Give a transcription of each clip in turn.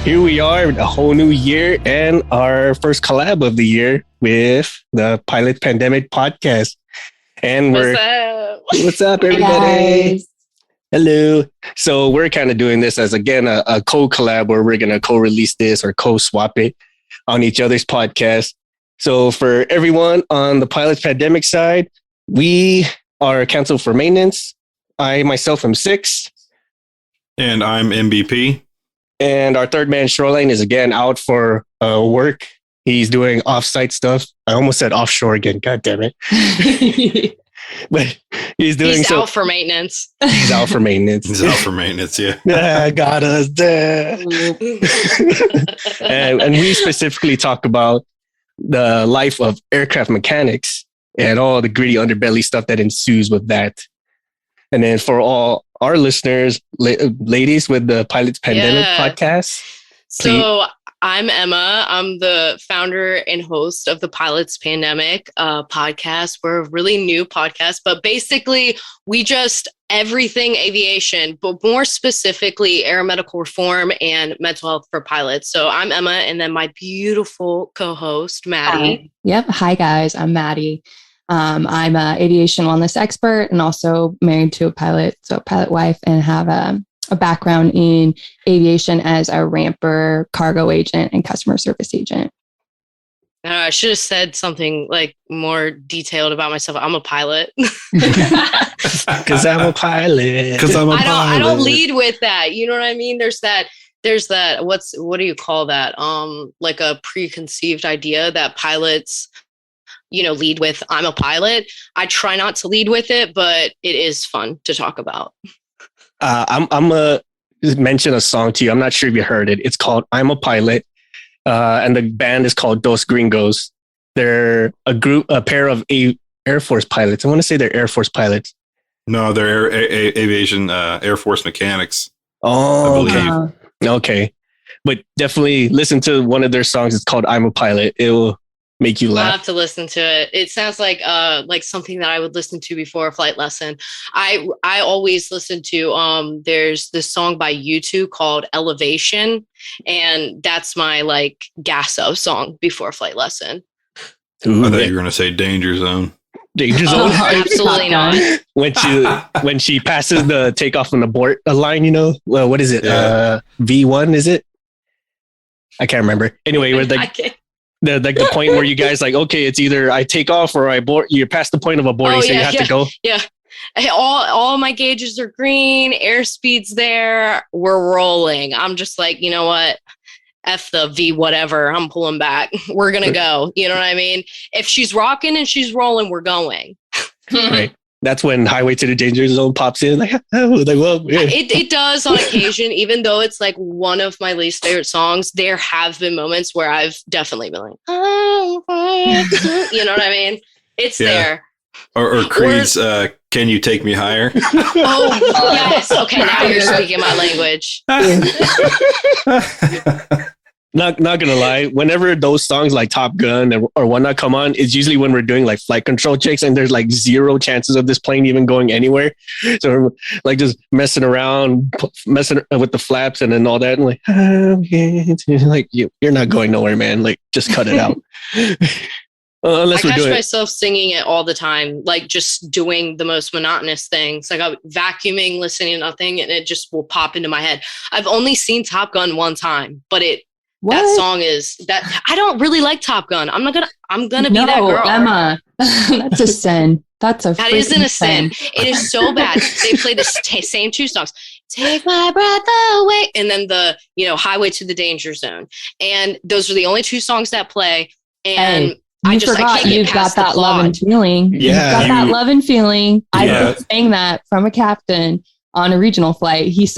Here we are, a whole new year and our first collab of the year with the Pilot Pandemic podcast. And what's up, everybody? Hello. So we're kind of doing this as, again, a co-collab where we're going to co-release this or co-swap it on each other's podcast. So for everyone on the Pilot Pandemic side, we are canceled for maintenance. I myself am 6. And I'm MVP. And our third man, Shoreline, is again out for work. He's doing offsite stuff. I almost said offshore again. God damn it. But he's out for maintenance. He's out for maintenance. He's out for maintenance, yeah. Got us there. and we specifically talk about the life of aircraft mechanics and all the gritty underbelly stuff that ensues with that. And then for all our listeners, ladies with the Pilots Pandemic podcast. So I'm Emma. I'm the founder and host of the Pilots Pandemic podcast. We're a really new podcast, but basically we just everything aviation, but more specifically aeromedical reform and mental health for pilots. So I'm Emma, and then my beautiful co-host, Maddie. Hi. Yep. Hi, guys. I'm Maddie. I'm an aviation wellness expert and also married to a pilot, so pilot wife, and have a background in aviation as a ramper, cargo agent, and customer service agent. I should have said something like more detailed about myself. I'm a pilot. Because I'm a pilot. I don't lead with that. You know what I mean? There's that. What do you call that? Like a preconceived idea that pilots, lead with, I'm a pilot. I try not to lead with it, but it is fun to talk about. I'm going to mention a song to you. I'm not sure if you heard it. It's called I'm a Pilot. And the band is called Dos Gringos. They're a pair of Air Force pilots. I want to say they're Air Force pilots. No, they're aviation, Air Force mechanics. Oh, I believe. Okay. But definitely listen to one of their songs. It's called I'm a Pilot. It will make you laugh. I'll have to listen to it. It sounds like something that I would listen to before a flight lesson. I always listen to there's this song by U2 called Elevation, and that's my gas-up song before a flight lesson. Ooh, I thought you were going to say Danger Zone. Danger Zone? Absolutely not. When she passes the takeoff and abort line, well, what is it? Yeah. V1 is it? I can't remember. Anyway, we're the point where you guys okay, it's either I take off or I abort. You're past the point of aborting, so you have to go. Yeah. All my gauges are green. Airspeed's there. We're rolling. I'm just like, you know what? F the V whatever. I'm pulling back. We're going to go. You know what I mean? If she's rocking and she's rolling, we're going. Right. That's when Highway to the Danger Zone pops in. It does on occasion, even though it's one of my least favorite songs. There have been moments where I've definitely been like, oh, you know what I mean? It's there. Or Creed's Can You Take Me Higher? Oh, yes. Okay, now you're speaking my language. Not gonna lie, whenever those songs like Top Gun or whatnot come on, it's usually when we're doing flight control checks and there's zero chances of this plane even going anywhere. So we're just messing around, messing with the flaps and then all that. And you're not going nowhere, man. Just cut it out. Unless I catch myself singing it all the time, just doing the most monotonous things. I'm vacuuming, listening to nothing, and it just will pop into my head. I've only seen Top Gun one time, but that song is that I don't really like Top Gun. I'm gonna be that girl. Emma, that's a sin. That isn't a sin. It is so bad. They play the same two songs. Take my breath away, and then the Highway to the Danger Zone, and those are the only two songs that play. And I can't you've got that love and feeling. Yeah, you've got that love and feeling. I've been saying that from a captain on a regional flight. He's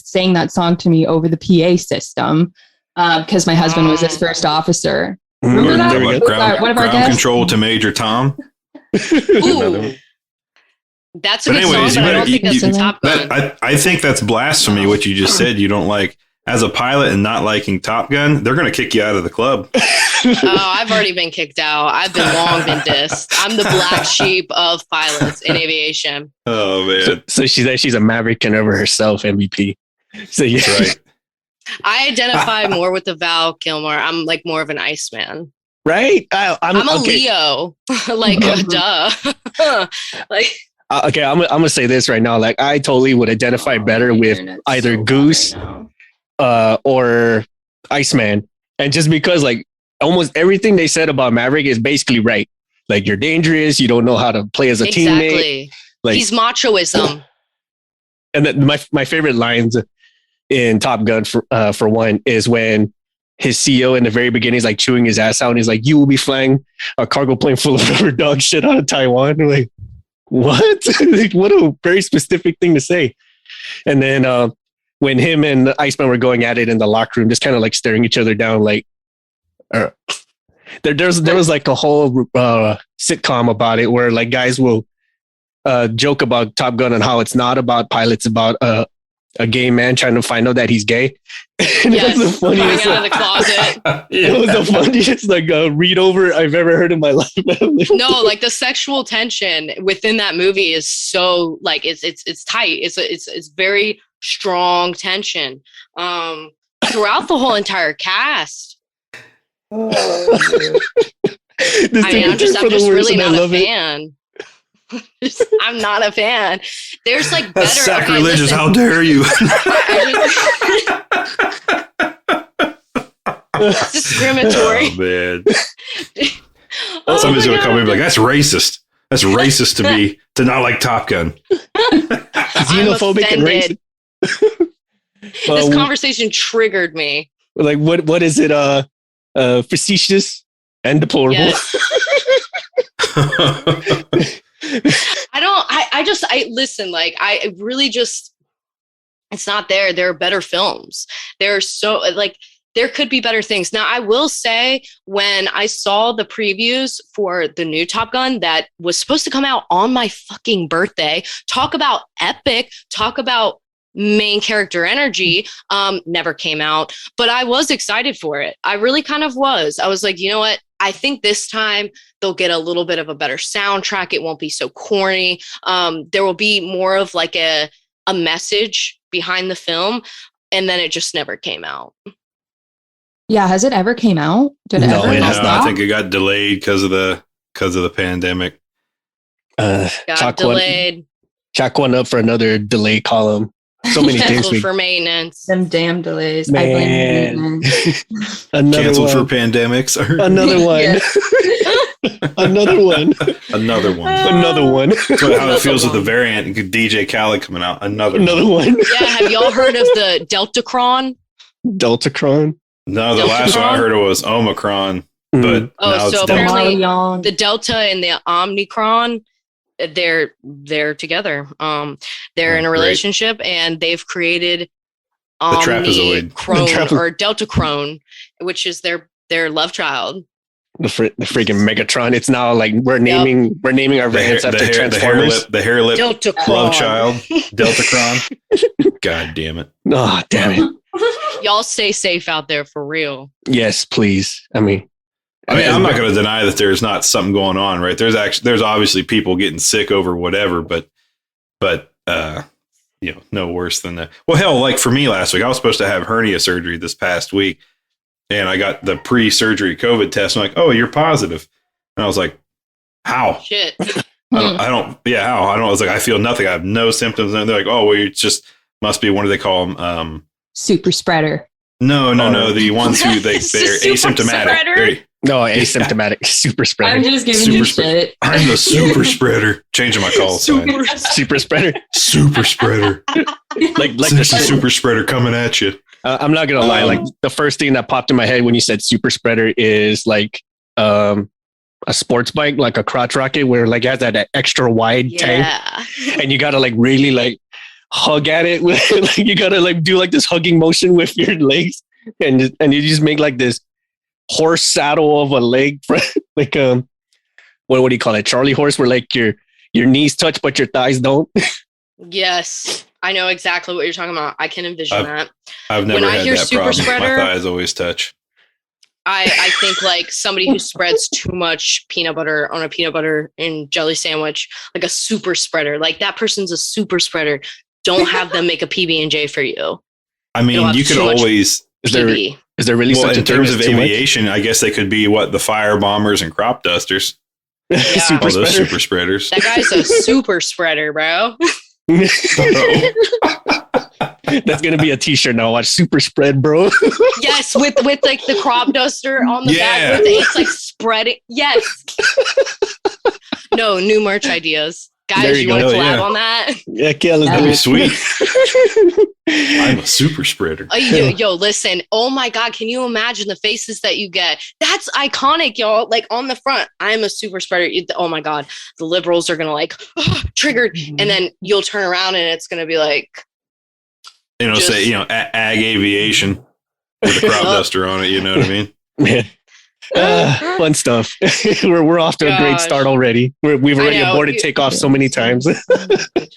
saying that song to me over the PA system. Because my husband was his first officer. Remember that? Ground control to Major Tom. Ooh. That's a good song, but I don't think that's a Top Gun. I think that's blasphemy, what you just said. You don't like, as a pilot and not liking Top Gun, they're going to kick you out of the club. I've already been kicked out. I've been long been dissed. I'm the black sheep of pilots in aviation. Oh, man. So she's a maverick and over herself, MVP. So yeah. That's right. I identify more with the Val Kilmer. I'm like more of an Iceman. Right? I'm a Leo. Like, duh. Like, okay, I'm gonna say this right now. Like, I totally would identify better with either Goose or Iceman. And just because, like, almost everything they said about Maverick is basically right. Like, you're dangerous. You don't know how to play as a teammate. Like, he's machoism. And then my favorite lines in Top Gun for one is when his CEO in the very beginning is like chewing his ass out and he's like, you will be flying a cargo plane full of rubber dog shit out of Taiwan. And like, what? Like, what a very specific thing to say. And then when him and Iceman were going at it in the locker room, just kind of like staring each other down, like there was like a whole sitcom about it where like guys will joke about Top Gun and how it's not about pilots, about a gay man trying to find out that he's gay. And yes, it was the funniest, coming out of the closet. It was the funniest like read over I've ever heard in my life. No, like the sexual tension within that movie is so like it's tight. It's very strong tension throughout the whole entire cast. I'm just really not a fan. I'm not a fan. There's like better. That's sacrilegious. How dare you? Discriminatory. Oh, man. Somebody's going to come in and be like, that's racist. That's racist to not like Top Gun. Xenophobic and racist. This conversation triggered me. Like, what is it? Facetious and deplorable. Yes. I listen, like, I really just, it's not there. There are better films. There could be better things. Now, I will say when I saw the previews for the new Top Gun that was supposed to come out on my fucking birthday, talk about epic, talk about main character energy, never came out, but I was excited for it. I really kind of was. I was like, you know what? I think this time they'll get a little bit of a better soundtrack. It won't be so corny. There will be more of like a message behind the film. And then it just never came out. Yeah. Has it ever came out? Did it ever? I think it got delayed because of the pandemic. Got delayed. Chalk one up for another delay column. So many things for maintenance. Them damn delays. Man. I blame maintenance. Canceled for pandemics. Another one. Another one. Another one. Another one. That's how it feels with the variant. DJ Khaled coming out. Another one. Yeah. Have y'all heard of the Deltacron? Deltacron? No, the last one I heard of was Omicron. But now so it's apparently the Delta and the Omicron, they're together. They're in a relationship and they've created Omnicron or Deltacron, which is their love child. The freaking Megatron. It's now like we're naming our variants after Transformers. The hair lip Deltacron. Love child. Deltacron. God damn it. Oh, damn it. Y'all stay safe out there for real. Yes, please. I mean, I'm not going to deny that there's not something going on, right? There's obviously people getting sick over whatever, but no worse than that. Well, hell, like for me last week, I was supposed to have hernia surgery this past week, and I got the pre-surgery COVID test. I'm like, oh, you're positive, and I was like, how? Shit. I don't. Yeah, how? I don't. I was like, I feel nothing. I have no symptoms, and they're like, oh, well, you just must be one of they call them super spreader. No. The ones who they're asymptomatic. No, asymptomatic super spreader. I'm just giving you shit. I'm the super spreader. Changing my call sign. Super spreader. Super spreader. like the super spreader coming at you. I'm not gonna lie. Like the first thing that popped in my head when you said super spreader is like a sports bike, like a crotch rocket, where like it has that extra wide tank, and you gotta like really like hug at it with like you gotta like do like this hugging motion with your legs, and you just make like this horse saddle of a leg, like what do you call it, Charlie horse, where like your knees touch but your thighs don't. Yes, I know exactly what you're talking about. I can envision that. I've never had that super problem. Spreader, my thighs always touch. I think like somebody who spreads too much peanut butter on a peanut butter and jelly sandwich, like a super spreader, like that person's a super spreader. Don't have them make a PB&J for you. I mean, you could always. Is there really such in a terms of aviation? I guess they could be the fire bombers and crop dusters. Yeah. Those super spreaders. That guy's a super spreader, bro. That's gonna be a t-shirt now. Watch super spread, bro. Yes, with like the crop duster on the back. It's like spreading. Yes. No, new merch ideas. Guys, you want to collab on that? Yeah, that'd be sweet. I'm a super spreader. Yo, listen. Oh my God. Can you imagine the faces that you get? That's iconic, y'all. Like on the front, I'm a super spreader. Oh my God. The liberals are going to triggered. And then you'll turn around and it's going to be like, say, ag aviation with a crop duster on it. You know what I mean? Yeah. Fun stuff. we're off to a great start already. We've already aborted takeoff so many times.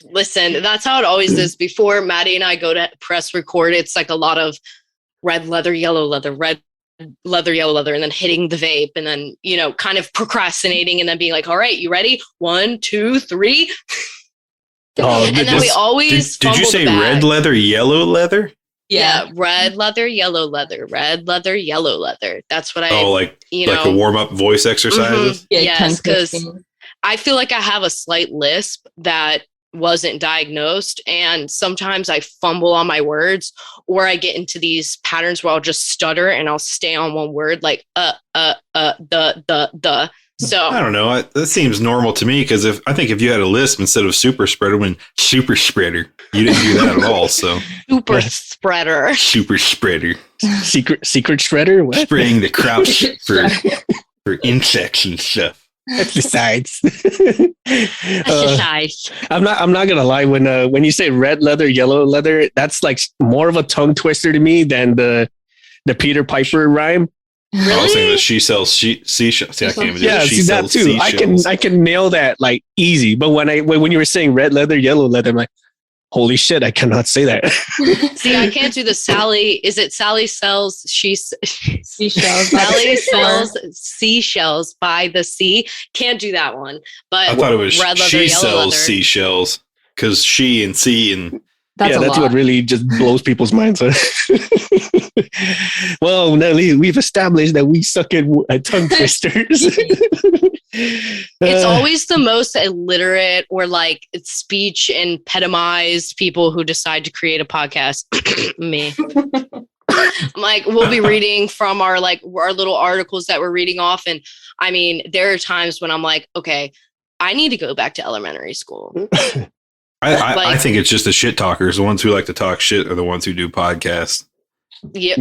Listen, that's how it always is. Before Maddie and I go to press record, it's like a lot of red leather, yellow leather, red leather, yellow leather, and then hitting the vape, and then kind of procrastinating, and then being like, "All right, you ready? 1, 2, 3." And then we always did you say red leather, yellow leather? Yeah, red leather, yellow leather, red leather, yellow leather. That's what like the warm-up voice exercises? Mm-hmm. Yes, because I feel like I have a slight lisp that wasn't diagnosed, and sometimes I fumble on my words, or I get into these patterns where I'll just stutter and I'll stay on one word like the. So I don't know. That seems normal to me because if you had a lisp instead of super spreader, when super spreader, you didn't do that at all. So super spreader, secret shredder, what? Spraying the crops for insects and stuff. Exercise. I'm not gonna lie. When you say red leather, yellow leather, that's like more of a tongue twister to me than the Peter Piper rhyme. Really? I was thinking that she sells seashells. See, I can't even do that. See that too. I can nail that like easy. But when you were saying red leather, yellow leather, I'm like, holy shit, I cannot say that. See, I can't do the Sally. Is it Sally sells seashells? Sally sells seashells by the sea. Can't do that one. But I thought it was red leather, she yellow sells leather. Seashells because she and sea and that's what really just blows people's minds. Well, Nelly, we've established that we suck at tongue twisters. It's always the most illiterate or like speech epitomized people who decide to create a podcast. Me. Like we'll be reading from our little articles that we're reading off. And I mean, there are times when I'm like, okay, I need to go back to elementary school. I think it's just the shit talkers. The ones who like to talk shit are the ones who do podcasts. Yeah,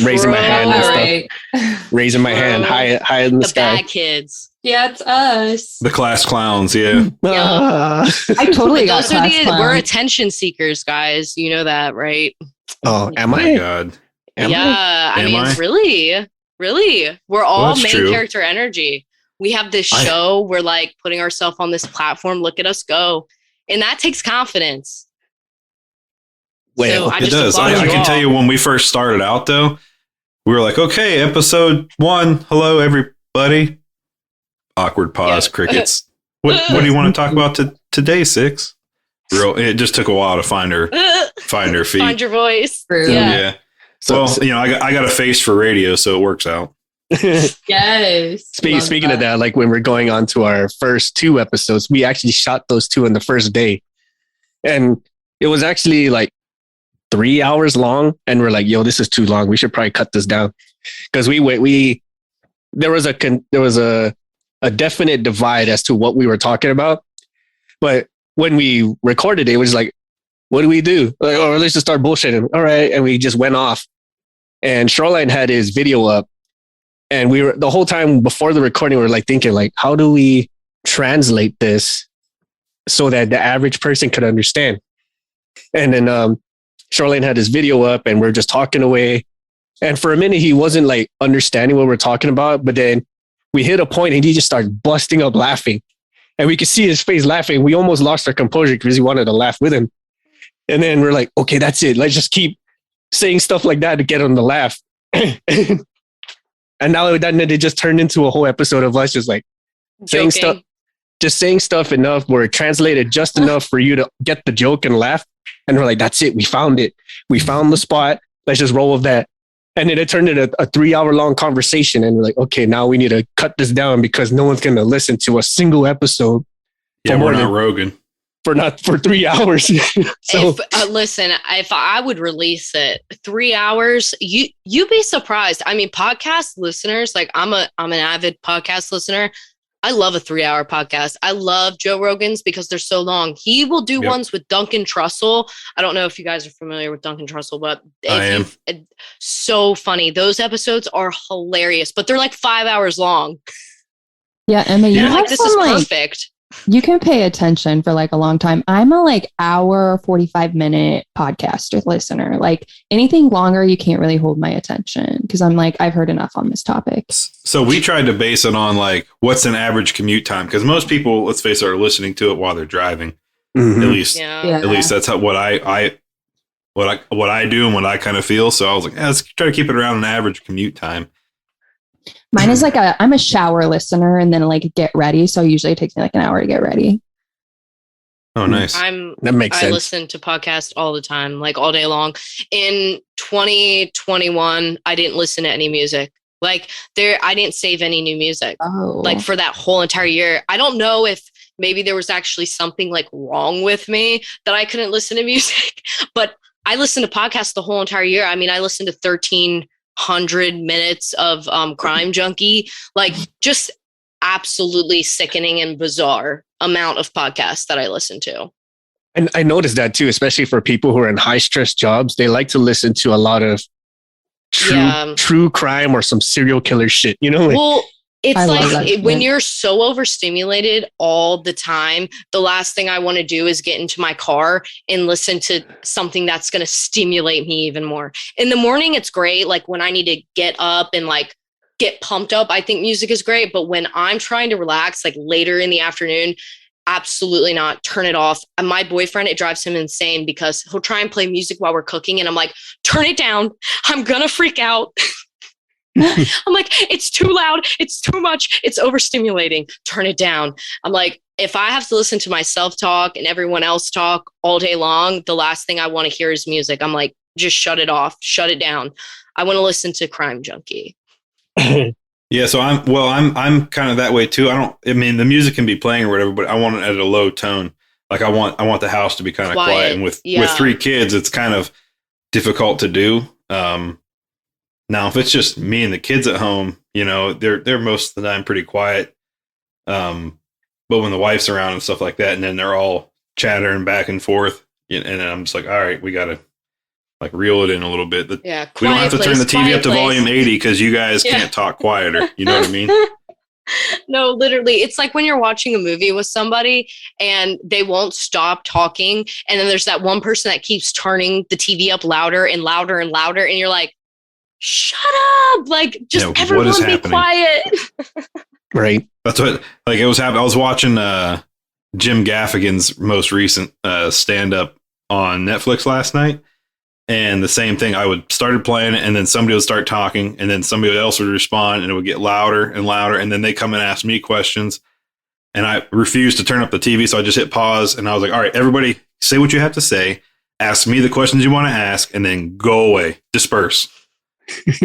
raising my hand and stuff. Raising my hand high in the sky. Bad kids. Yeah, it's us. The class clowns. Yeah. Yeah. I totally got class clowns. We're attention seekers, guys. You know that, right? Oh, am I? Oh my God. I mean, really, we're all main character energy. We have this show. We're like putting ourselves on this platform. Look at us go. And that takes confidence. Well, it does. I can tell you when we first started out, though, we were like, okay, episode 1. Hello, everybody. Awkward pause, crickets. What do you want to talk about today, Six? It just took a while to find her feet. Find your voice. Yeah. So, I got a face for radio, so it works out. Yes. Speaking of that, like when we're going on to our first 2 episodes, we actually shot those 2 on the first day, and it was actually like 3 hours long. And we're like, "Yo, this is too long. We should probably cut this down," because there was a definite divide as to what we were talking about. But when we recorded it, it was like, "What do we do? Like, oh, let's just start bullshitting." All right, and we just went off. And Shoreline had his video up. And we were the whole time before the recording, we were like thinking, like, how do we translate this so that the average person could understand? And then Shoreline had his video up, and we're just talking away. And for a minute, he wasn't like understanding what we're talking about. But then we hit a point, and he just started busting up laughing, and we could see his face laughing. We almost lost our composure because he wanted to laugh with him. And then we're like, okay, that's it. Let's just keep saying stuff like that to get him to laugh. And now that it just turned into a whole episode of us just like saying stuff enough where it translated just enough for you to get the joke and laugh. And we're like, that's it. We found it. We found the spot. Let's just roll with that. And then it turned into a 3-hour long conversation. And we're like, okay, now we need to cut this down because no one's going to listen to a single episode. Yeah, we're not Rogan. For 3 hours. So listen, if I would release it 3 hours, you'd be surprised. I mean, podcast listeners, like I'm an avid podcast listener. I love a 3-hour podcast. I love Joe Rogan's because they're so long. He will do ones with Duncan Trussell. I don't know if you guys are familiar with Duncan Trussell, but I am. So funny. Those episodes are hilarious, but they're like 5 hours long. Yeah, Emma, you have this is perfect. You can pay attention for like a long time. I'm a like hour, 45-minute podcast listener. Like anything longer, you can't really hold my attention because I'm like, I've heard enough on this topic. So we tried to base it on like, what's an average commute time? Because most people, let's face it, are listening to it while they're driving. Mm-hmm. At least that's what I do and what I kind of feel. So I was like, let's try to keep it around an average commute time. Mine is like I'm a shower listener and then like get ready. So usually it takes me like an hour to get ready. Oh, nice. That makes sense. I listen to podcasts all the time, like all day long. In 2021, I didn't listen to any music. Like I didn't save any new music. Oh. Like for that whole entire year. I don't know if maybe there was actually something like wrong with me that I couldn't listen to music, but I listened to podcasts the whole entire year. I mean, I listened to 1,300 minutes of Crime Junkie, like just absolutely sickening and bizarre amount of podcasts that I listen to. And I noticed that too, especially for people who are in high stress jobs. They like to listen to a lot of true crime or some serial killer shit, you know? Well, it's like when you're so overstimulated all the time, the last thing I want to do is get into my car and listen to something that's going to stimulate me even more. In the morning, it's great. Like when I need to get up and like get pumped up, I think music is great. But when I'm trying to relax, like later in the afternoon, absolutely not. Turn it off. And my boyfriend, it drives him insane because he'll try and play music while we're cooking. And I'm like, turn it down. I'm going to freak out. I'm like, it's too loud. It's too much. It's overstimulating. Turn it down. I'm like, if I have to listen to myself talk and everyone else talk all day long, the last thing I want to hear is music. I'm like, just shut it off. Shut it down. I want to listen to Crime Junkie. Yeah, so I'm kind of that way too. I mean, the music can be playing or whatever, but I want it at a low tone. Like I want the house to be kind of quiet. And with 3 kids, it's kind of difficult to do. Now, if it's just me and the kids at home, you know, they're most of the time pretty quiet. But when the wife's around and stuff like that, and then they're all chattering back and forth, and then I'm just like, all right, we got to like reel it in a little bit. We don't have to turn the TV up to volume 80 because you guys can't talk quieter. You know what I mean? No, literally. It's like when you're watching a movie with somebody and they won't stop talking. And then there's that one person that keeps turning the TV up louder and louder and louder. And you're like, shut up. Like, just everyone be quiet. Right. That's what, like, it was happening. I was watching Jim Gaffigan's most recent stand-up on Netflix last night. And the same thing, started playing it, and then somebody would start talking, and then somebody else would respond, and it would get louder and louder, and then they come and ask me questions, and I refused to turn up the TV, so I just hit pause, and I was like, all right, everybody, say what you have to say, ask me the questions you want to ask, and then go away, disperse,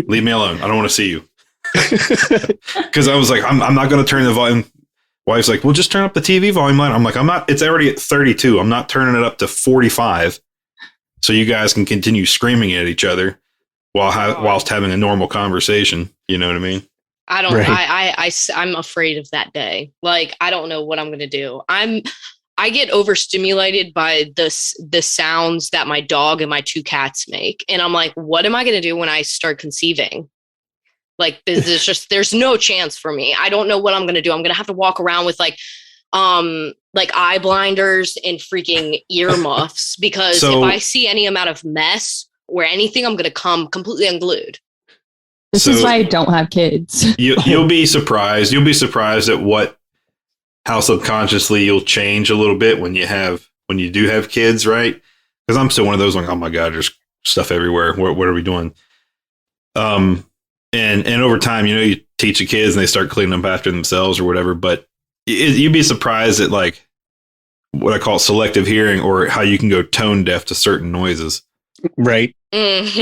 leave me alone, I don't want to see you. Because I was like, I'm not going to turn the volume. Wife's like, well, just turn up the TV volume line. I'm like, I'm not, it's already at 32, I'm not turning it up to 45. So you guys can continue screaming at each other whilst having a normal conversation. You know what I mean? I don't. Right. I'm afraid of that day. Like I don't know what I'm gonna do. I get overstimulated by the sounds that my dog and my 2 cats make, and I'm like, what am I gonna do when I start conceiving? Like there's no chance for me. I don't know what I'm gonna do. I'm gonna have to walk around with like eye blinders and freaking earmuffs because if I see any amount of mess or anything, I'm going to come completely unglued. This is why I don't have kids. You'll be surprised. You'll be surprised at how subconsciously you'll change a little bit when you do have kids, right? Because I'm still one of those like, oh my God, there's stuff everywhere. What are we doing? And over time, you know, you teach the kids and they start cleaning up after themselves or whatever, but you'd be surprised at like what I call selective hearing, or how you can go tone deaf to certain noises. Right. You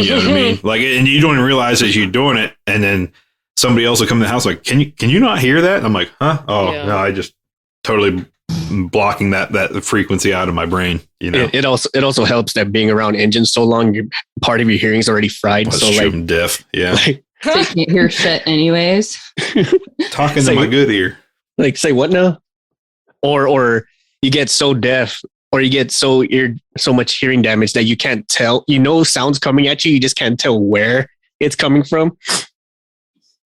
know what I mean? Like, and you don't even realize that you're doing it, and then somebody else will come to the house like, can you not hear that? And I'm like, huh? Oh no, I just totally blocking that frequency out of my brain. You know, it also helps that being around engines so long, part of your hearing is already fried. That's so true, like I'm deaf. Yeah, So you can't hear shit anyways. talking to my good ear. Like, say what now? Or you get so deaf, or you get so much hearing damage that you can't tell. You know, sounds coming at you, you just can't tell where it's coming from.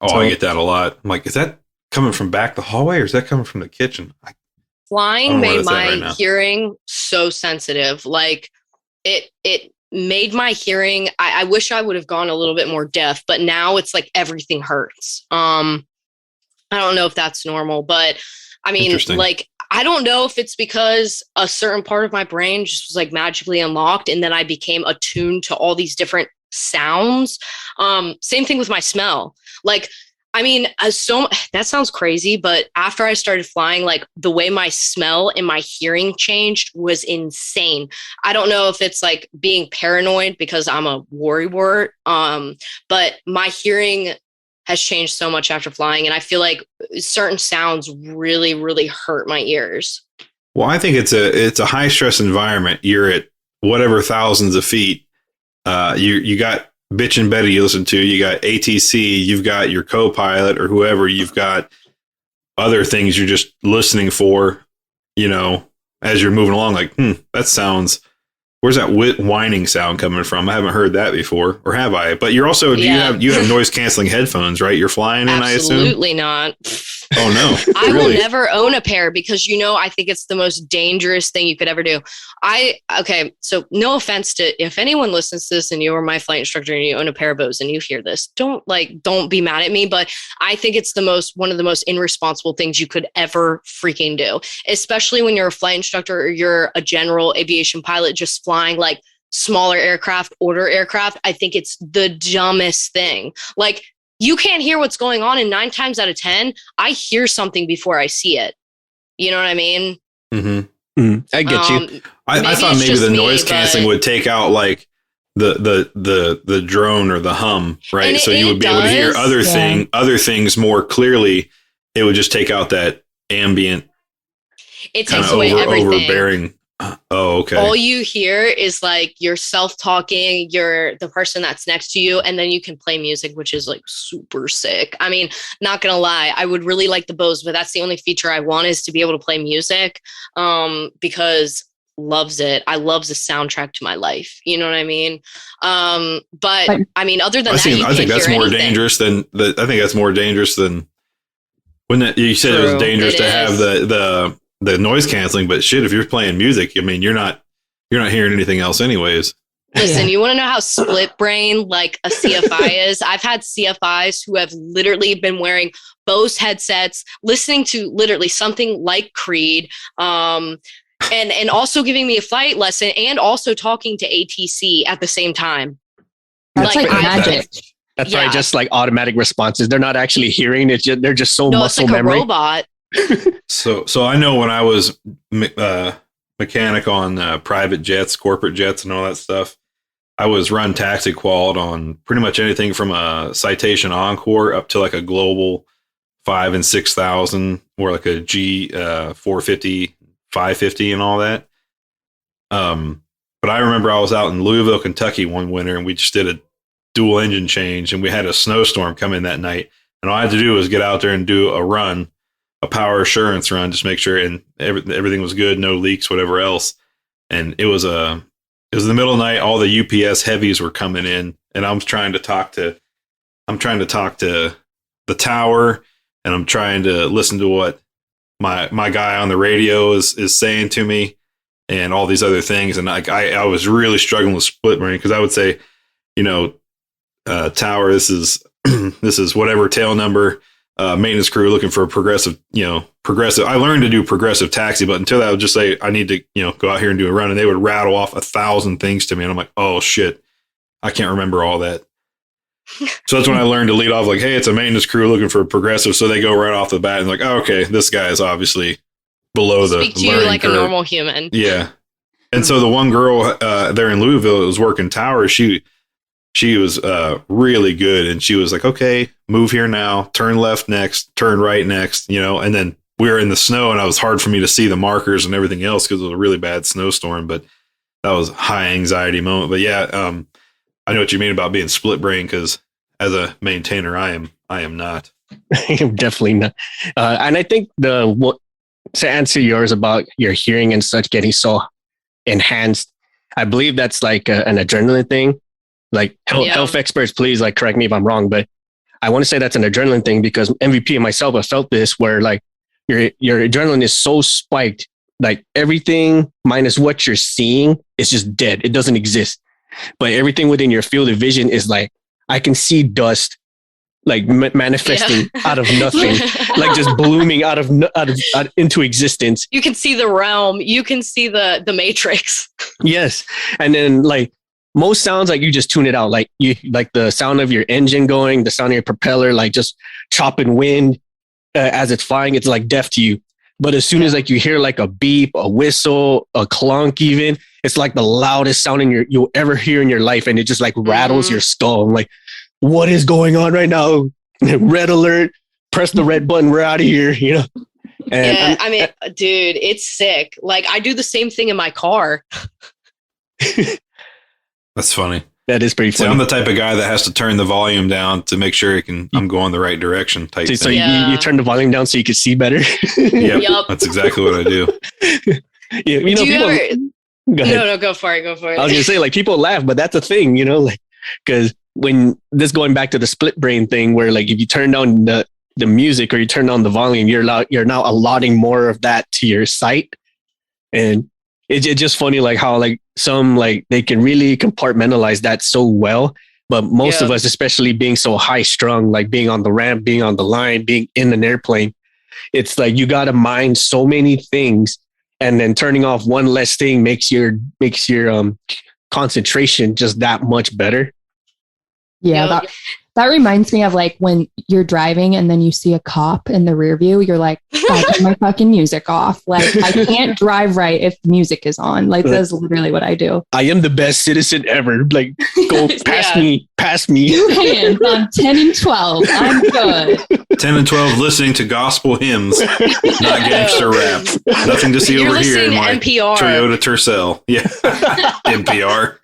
Oh, so, I get that a lot. I'm like, is that coming from back the hallway, or is that coming from the kitchen? Flying made my hearing so sensitive. Like it made my hearing. I wish I would have gone a little bit more deaf, but now it's like everything hurts. I don't know if that's normal, but I mean, like, I don't know if it's because a certain part of my brain just was like magically unlocked, and then I became attuned to all these different sounds. Same thing with my smell. Like, I mean, that sounds crazy, but after I started flying, like the way my smell and my hearing changed was insane. I don't know if it's like being paranoid because I'm a worrywart, but my hearing has changed so much after flying, and I feel like certain sounds really, really hurt my ears. Well, I think it's a high stress environment. You're at whatever thousands of feet. You got Bitch and Betty you listen to, you got ATC, you've got your co-pilot or whoever, you've got other things you're just listening for, you know, as you're moving along, like, that sounds, where's that whining sound coming from? I haven't heard that before, or have I? But you're also, you have noise canceling headphones, right? You're flying in, I assume? Absolutely not. Oh no. I will never own a pair because, you know, I think it's the most dangerous thing you could ever do. So no offense to, if anyone listens to this and you are my flight instructor and you own a pair of Bose and you hear this, don't be mad at me, but I think it's one of the most irresponsible things you could ever freaking do, especially when you're a flight instructor or you're a general aviation pilot just flying like smaller aircraft, order aircraft. I think it's the dumbest thing. Like, you can't hear what's going on, and 9 times out of 10, I hear something before I see it. You know what I mean? Mm-hmm. I get you. I thought maybe the noise canceling would take out like the drone or the hum, right? So you would be able to hear other things more clearly. It would just take out that ambient. It takes away everything. Overbearing. Oh, okay. All you hear is like yourself talking, you're the person that's next to you, and then you can play music, which is like super sick. I mean, not gonna lie, I would really like the Bose, but that's the only feature I want, is to be able to play music, because loves it. I loves the soundtrack to my life. You know what I mean? But I mean, other than that, I think that's more dangerous than I think that's more dangerous than when you said it was dangerous to have the noise canceling, but shit, if you're playing music, I mean, you're not hearing anything else anyways. Listen, you want to know how split brain like a CFI is? I've had CFIs who have literally been wearing Bose headsets, listening to literally something like Creed, and also giving me a flight lesson and also talking to ATC at the same time. That's like magic. That's probably just like automatic responses. They're not actually hearing it. They're just so muscle it's like memory. A robot. So I know when I was mechanic on private jets, corporate jets, and all that stuff, I was run taxi qualified on pretty much anything from a Citation Encore up to like a Global 5 and 6,000, or like a G 450, 550, and all that. But I remember I was out in Louisville, Kentucky one winter, and we just did a dual engine change, and we had a snowstorm come in that night, and all I had to do was get out there and do a power assurance run, just make sure and everything was good, no leaks, whatever else. And it was in the middle of the night. All the UPS heavies were coming in, and I'm trying to talk to the tower, and I'm trying to listen to what my guy on the radio is saying to me, and all these other things. And I was really struggling with split brain, because I would say, you know, tower, this is whatever tail number. Maintenance crew looking for a progressive. I learned to do progressive taxi, but until that, I would just say, I need to, go out here and do a run. And they would rattle off 1,000 things to me. And I'm like, oh shit, I can't remember all that. So that's when I learned to lead off like, hey, it's a maintenance crew looking for a progressive. So they go right off the bat and like, oh, okay, this guy is obviously below the speak to you like curve. A normal human. Yeah. And so the one girl there in Louisville that was working towers, she was really good. And she was like, okay, move here now, turn left next, turn right next, and then we were in the snow and it was hard for me to see the markers and everything else because it was a really bad snowstorm. But that was a high anxiety moment. But yeah, I know what you mean about being split brain because as a maintainer, I am not. I'm definitely not. And I think to answer yours about your hearing and such getting so enhanced, I believe that's like an adrenaline thing. Like health experts, please like correct me if I'm wrong, but I want to say that's an adrenaline thing because MVP and myself have felt this where like your adrenaline is so spiked, like everything minus what you're seeing is just dead. It doesn't exist. But everything within your field of vision is like, I can see dust like manifesting out of nothing, like just blooming out into existence. You can see the realm. You can see the matrix. Yes. And then like most sounds, like you just tune it out. Like you, like the sound of your engine going, the sound of your propeller, like just chopping wind as it's flying. It's like deaf to you. But as soon as like you hear like a beep, a whistle, a clunk, even it's like the loudest sound you'll ever hear in your life. And it just like rattles your skull. I'm like, what is going on right now? Red alert, press the red button. We're out of here. And I mean, dude, it's sick. Like I do the same thing in my car. That's funny. That is pretty funny. So I'm the type of guy that has to turn the volume down to make sure I'm going the right direction. So you turn the volume down so you can see better. Yep. That's exactly what I do. Yeah, go ahead. No, go for it. I was gonna say like people laugh, but that's a thing, like because when this going back to the split brain thing, where like if you turn down the music or you turn down the volume, you're now allotting more of that to your sight, and it's just funny like how like some like they can really compartmentalize that so well, but most of us, especially being so high strung, like being on the ramp, being on the line, being in an airplane, it's like you got to mind so many things, and then turning off one less thing makes your concentration just that much better. Yeah, that reminds me of like when you're driving and then you see a cop in the rear view, you're like, I turn my fucking music off. Like I can't drive right if music is on. Like that's literally what I do. I am the best citizen ever. Like go past me. 2 hands on 10 and 12. I'm good. 10 and 12 listening to gospel hymns, not gangster rap. Nothing to see over here in my NPR. Toyota Tercel. Yeah. NPR.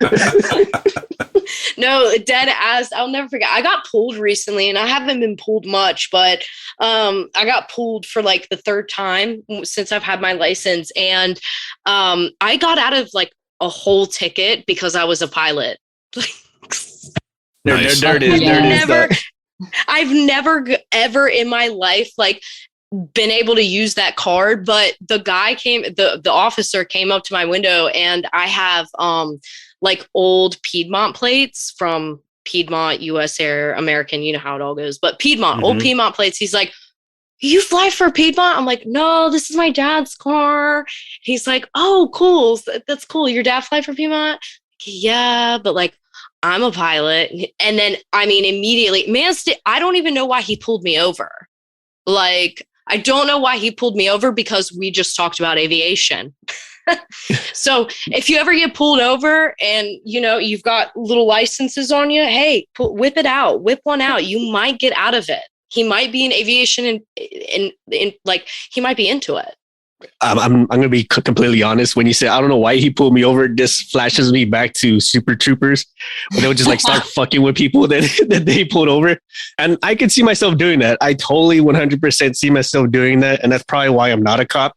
No, dead ass. I'll never forget. I got pulled recently, and I haven't been pulled much, but I got pulled for like the 3rd time since I've had my license, and I got out of like a whole ticket because I was a pilot. Nice. There it is. I've never ever in my life like been able to use that card, but the officer came up to my window, and I have like old Piedmont plates from Piedmont, US Air, American, you know how it all goes, but Piedmont, old Piedmont plates. He's like, you fly for Piedmont? I'm like, no, this is my dad's car. He's like, oh, cool. That's cool. Your dad fly for Piedmont? Yeah, but like, I'm a pilot. And then, I mean, immediately, I don't even know why he pulled me over. Like, I don't know why he pulled me over because we just talked about aviation. So if you ever get pulled over and, you've got little licenses on you, hey, whip one out. You might get out of it. He might be in aviation and like, he might be into it. I'm going to be completely honest. When you say, I don't know why he pulled me over, this flashes me back to Super Troopers, where they would just like start fucking with people that they pulled over. And I could see myself doing that. I totally 100% see myself doing that. And that's probably why I'm not a cop,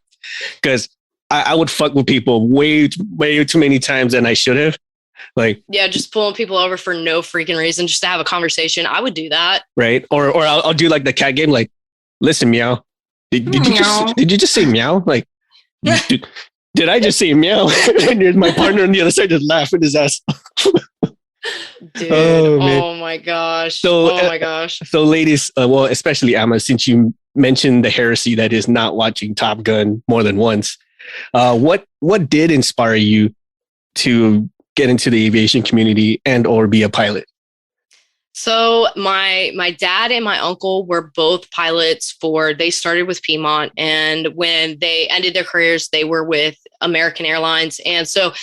because I would fuck with people way too many times than I should have. Like, yeah, just pulling people over for no freaking reason, just to have a conversation. I would do that. Right. Or I'll do like the cat game. Like, listen, meow. Did you just say meow? Like, did I just say meow? And my partner on the other side just laughing his ass off. Dude, oh my gosh. So ladies, well, especially Emma, since you mentioned the heresy that is not watching Top Gun more than once, what did inspire you to get into the aviation community and or be a pilot? So my dad and my uncle were both pilots they started with Piedmont, and when they ended their careers, they were with American Airlines. And so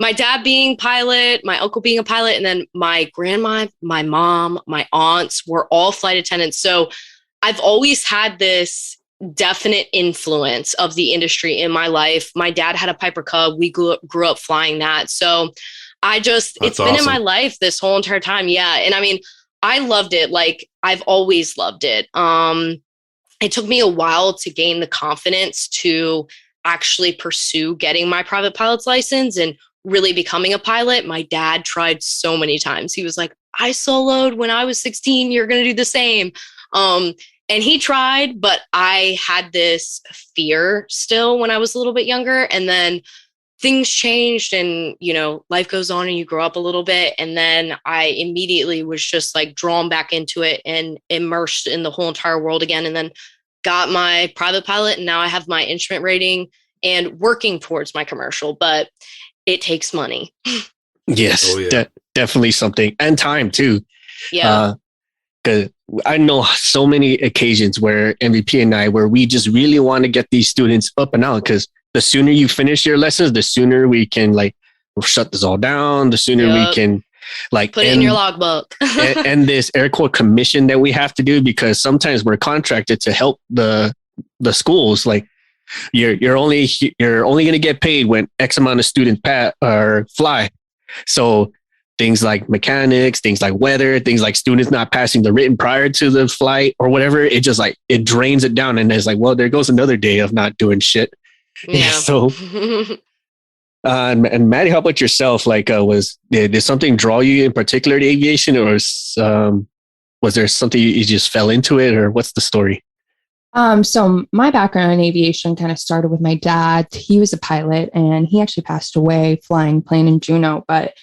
my dad being pilot, my uncle being a pilot, and then my grandma, my mom, my aunts were all flight attendants. So I've always had this definite influence of the industry in my life. My dad had a Piper Cub. We grew up flying that. So it's awesome. been in my life this whole entire time. Yeah. And I mean, I loved it. Like I've always loved it. It took me a while to gain the confidence to actually pursue getting my private pilot's license and really becoming a pilot. My dad tried so many times. He was like, I soloed when I was 16. You're going to do the same. And he tried, but I had this fear still when I was a little bit younger. And then things changed and, life goes on and you grow up a little bit. And then I immediately was just like drawn back into it and immersed in the whole entire world again. And then got my private pilot. And now I have my instrument rating and working towards my commercial, but it takes money. Yes, oh, yeah. Definitely something, and time too. Yeah. Because I know so many occasions where MVP and I, where we just really want to get these students up and out, because the sooner you finish your lessons, the sooner we can like shut this all down, the sooner we can like put it in your logbook. and this Air Corps commission that we have to do, because sometimes we're contracted to help the schools. Like you're only going to get paid when X amount of students or fly. So things like mechanics, things like weather, things like students not passing the written prior to the flight or whatever, it just like, it drains it down. And it's like, well, there goes another day of not doing shit. Yeah. So, and Maddie, how about yourself? Like, did something draw you in particular to aviation, or was there something you just fell into it, or what's the story? So my background in aviation kind of started with my dad. He was a pilot and he actually passed away flying plane in Juneau. But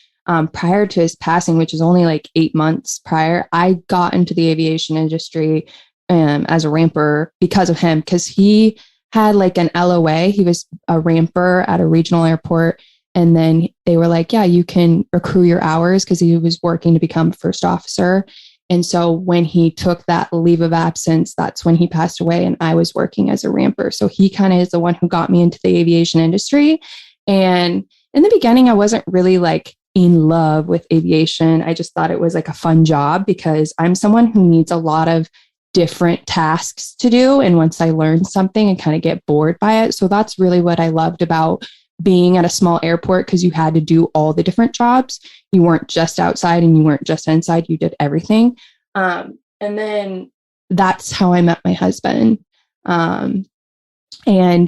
prior to his passing, which is only like 8 months prior, I got into the aviation industry as a ramper because of him, because he had like an LOA. He was a ramper at a regional airport. And then they were like, yeah, you can accrue your hours, because he was working to become first officer. And so when he took that leave of absence, that's when he passed away, and I was working as a ramper. So he kind of is the one who got me into the aviation industry. And in the beginning, I wasn't really like in love with aviation. I just thought it was like a fun job, because I'm someone who needs a lot of different tasks to do. And once I learn something, I kind of get bored by it. So that's really what I loved about being at a small airport, because you had to do all the different jobs. You weren't just outside and you weren't just inside. You did everything. And then that's how I met my husband. And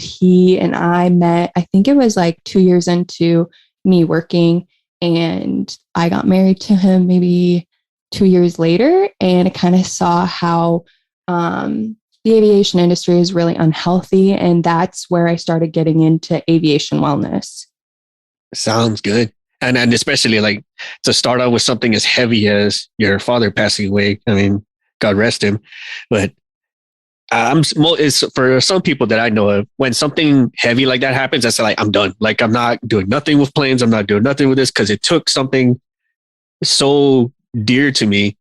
he and I met, I think it was like 2 years into me working, and I got married to him maybe 2 years later. And I kind of saw how the aviation industry is really unhealthy. And that's where I started getting into aviation wellness. Sounds good. And especially like to start out with something as heavy as your father passing away. I mean, God rest him. But it's for some people that I know of, when something heavy like that happens, that's like, I'm done. Like, I'm not doing nothing with planes. I'm not doing nothing with this, because it took something so dear to me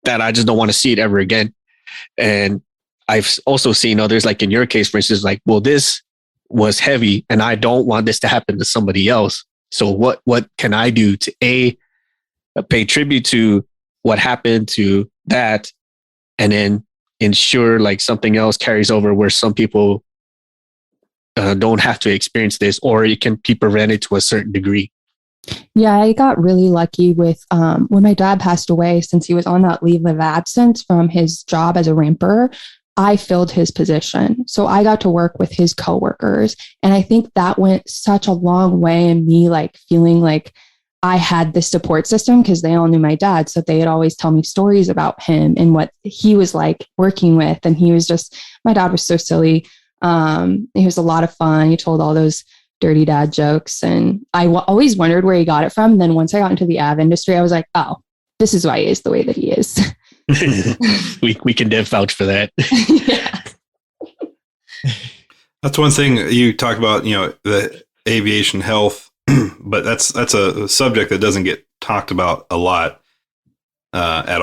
that I just don't want to see it ever again. And I've also seen others, like in your case, for instance, like, well, this was heavy and I don't want this to happen to somebody else. So what can I do to pay tribute to what happened to that, and then ensure like something else carries over where some people don't have to experience this, or it can be prevented to a certain degree. Yeah, I got really lucky with when my dad passed away, since he was on that leave of absence from his job as a ramper. I filled his position. So I got to work with his coworkers. And I think that went such a long way in me like feeling like I had this support system, because they all knew my dad. So they'd always tell me stories about him and what he was like working with. And he was just, my dad was so silly. He was a lot of fun. He told all those dirty dad jokes. And I always wondered where he got it from. And then once I got into the av industry, I was like, oh, this is why he is the way that he is. we can vouch for that. Yeah. That's one thing you talk about, the aviation health, but that's a subject that doesn't get talked about a lot. at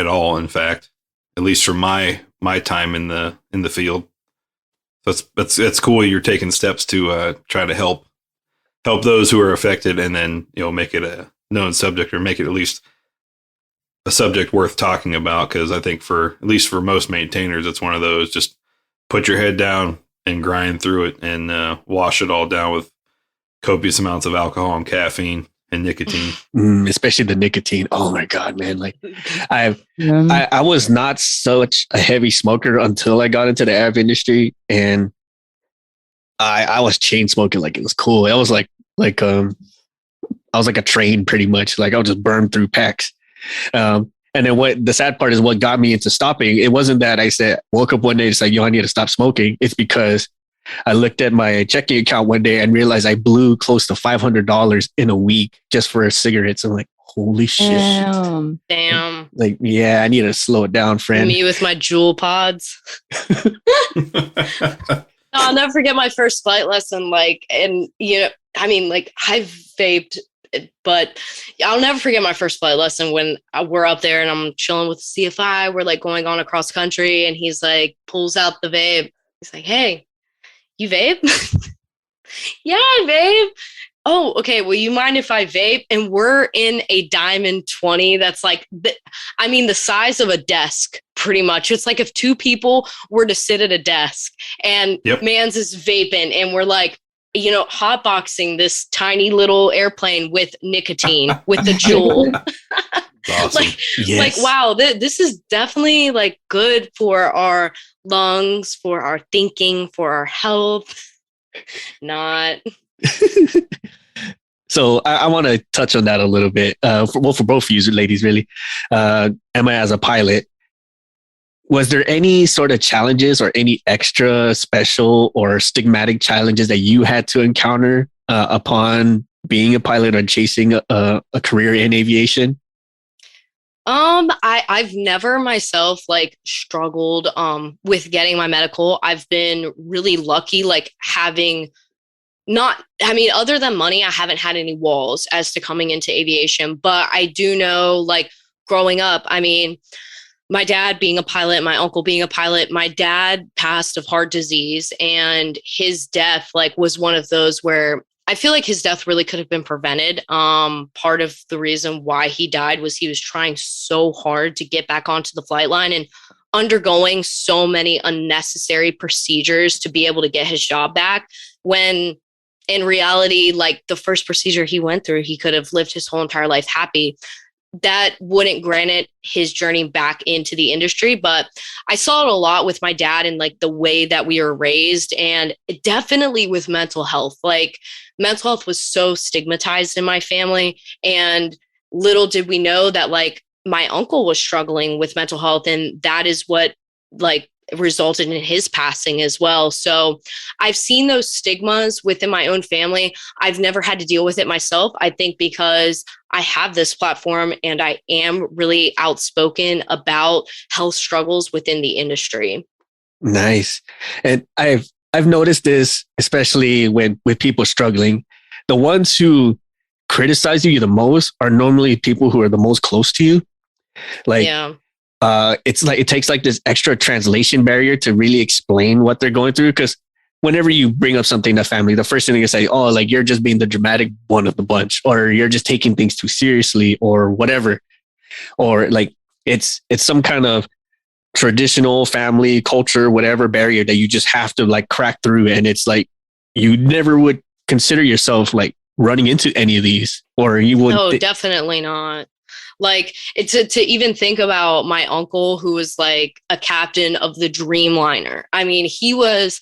all. In fact, at least from my time in the field. So it's cool. You're taking steps to try to help those who are affected, and then make it a known subject, or make it at least a subject worth talking about. Because I think at least for most maintainers, it's one of those, just put your head down and grind through it, and wash it all down with copious amounts of alcohol and caffeine and nicotine. Especially the nicotine. Oh my God, man. Like I was not such a heavy smoker until I got into the AV industry, and I was chain smoking like it was cool. It was like I was like a train pretty much. Like I would just burn through packs. And then what the sad part is, what got me into stopping, it wasn't that I woke up one day and said, I need to stop smoking. It's because I looked at my checking account one day and realized I blew close to $500 in a week just for cigarettes. I'm like, holy shit. Damn. Like, yeah, I need to slow it down, friend. Me with my jewel pods. I'll never forget my first flight lesson. I've vaped, but I'll never forget my first flight lesson when we're up there and I'm chilling with the CFI. We're going on across country, and he's pulls out the vape. He's like, hey, you vape? Yeah, I vape. Oh, okay. Well, you mind if I vape? And we're in a Diamond 20 that's the size of a desk, pretty much. It's like if two people were to sit at a desk, and man's is vaping, and we're hotboxing this tiny little airplane with nicotine, with the jewel. Awesome. Wow, this is definitely good for our lungs, for our thinking, for our health. Not. So I want to touch on that a little bit. For both of you ladies, really. Emma, as a pilot, was there any sort of challenges or any extra special or stigmatic challenges that you had to encounter upon being a pilot or chasing a career in aviation? I've never myself struggled with getting my medical. I've been really lucky, having other than money, I haven't had any walls as to coming into aviation. But I do know, growing up, my dad being a pilot, my uncle being a pilot, my dad passed of heart disease, and his death was one of those where I feel like his death really could have been prevented. Part of the reason why he died was he was trying so hard to get back onto the flight line and undergoing so many unnecessary procedures to be able to get his job back, when in reality, the first procedure he went through, he could have lived his whole entire life happy. That wouldn't granted his journey back into the industry. But I saw it a lot with my dad and the way that we were raised, and definitely with mental health. Mental health was so stigmatized in my family, and little did we know that my uncle was struggling with mental health, and that is what resulted in his passing as well. So I've seen those stigmas within my own family. I've never had to deal with it myself. I think because I have this platform and I am really outspoken about health struggles within the industry. Nice. And I've noticed this, especially with people struggling, the ones who criticize you the most are normally people who are the most close to you. It's it takes this extra translation barrier to really explain what they're going through. Because whenever you bring up something to family, the first thing they say, oh, you're just being the dramatic one of the bunch, or you're just taking things too seriously, or whatever. Or it's some kind of traditional family culture, whatever barrier that you just have to crack through. And it's you never would consider yourself running into any of these, or you would. No, definitely not. It's to even think about my uncle, who was a captain of the Dreamliner. He was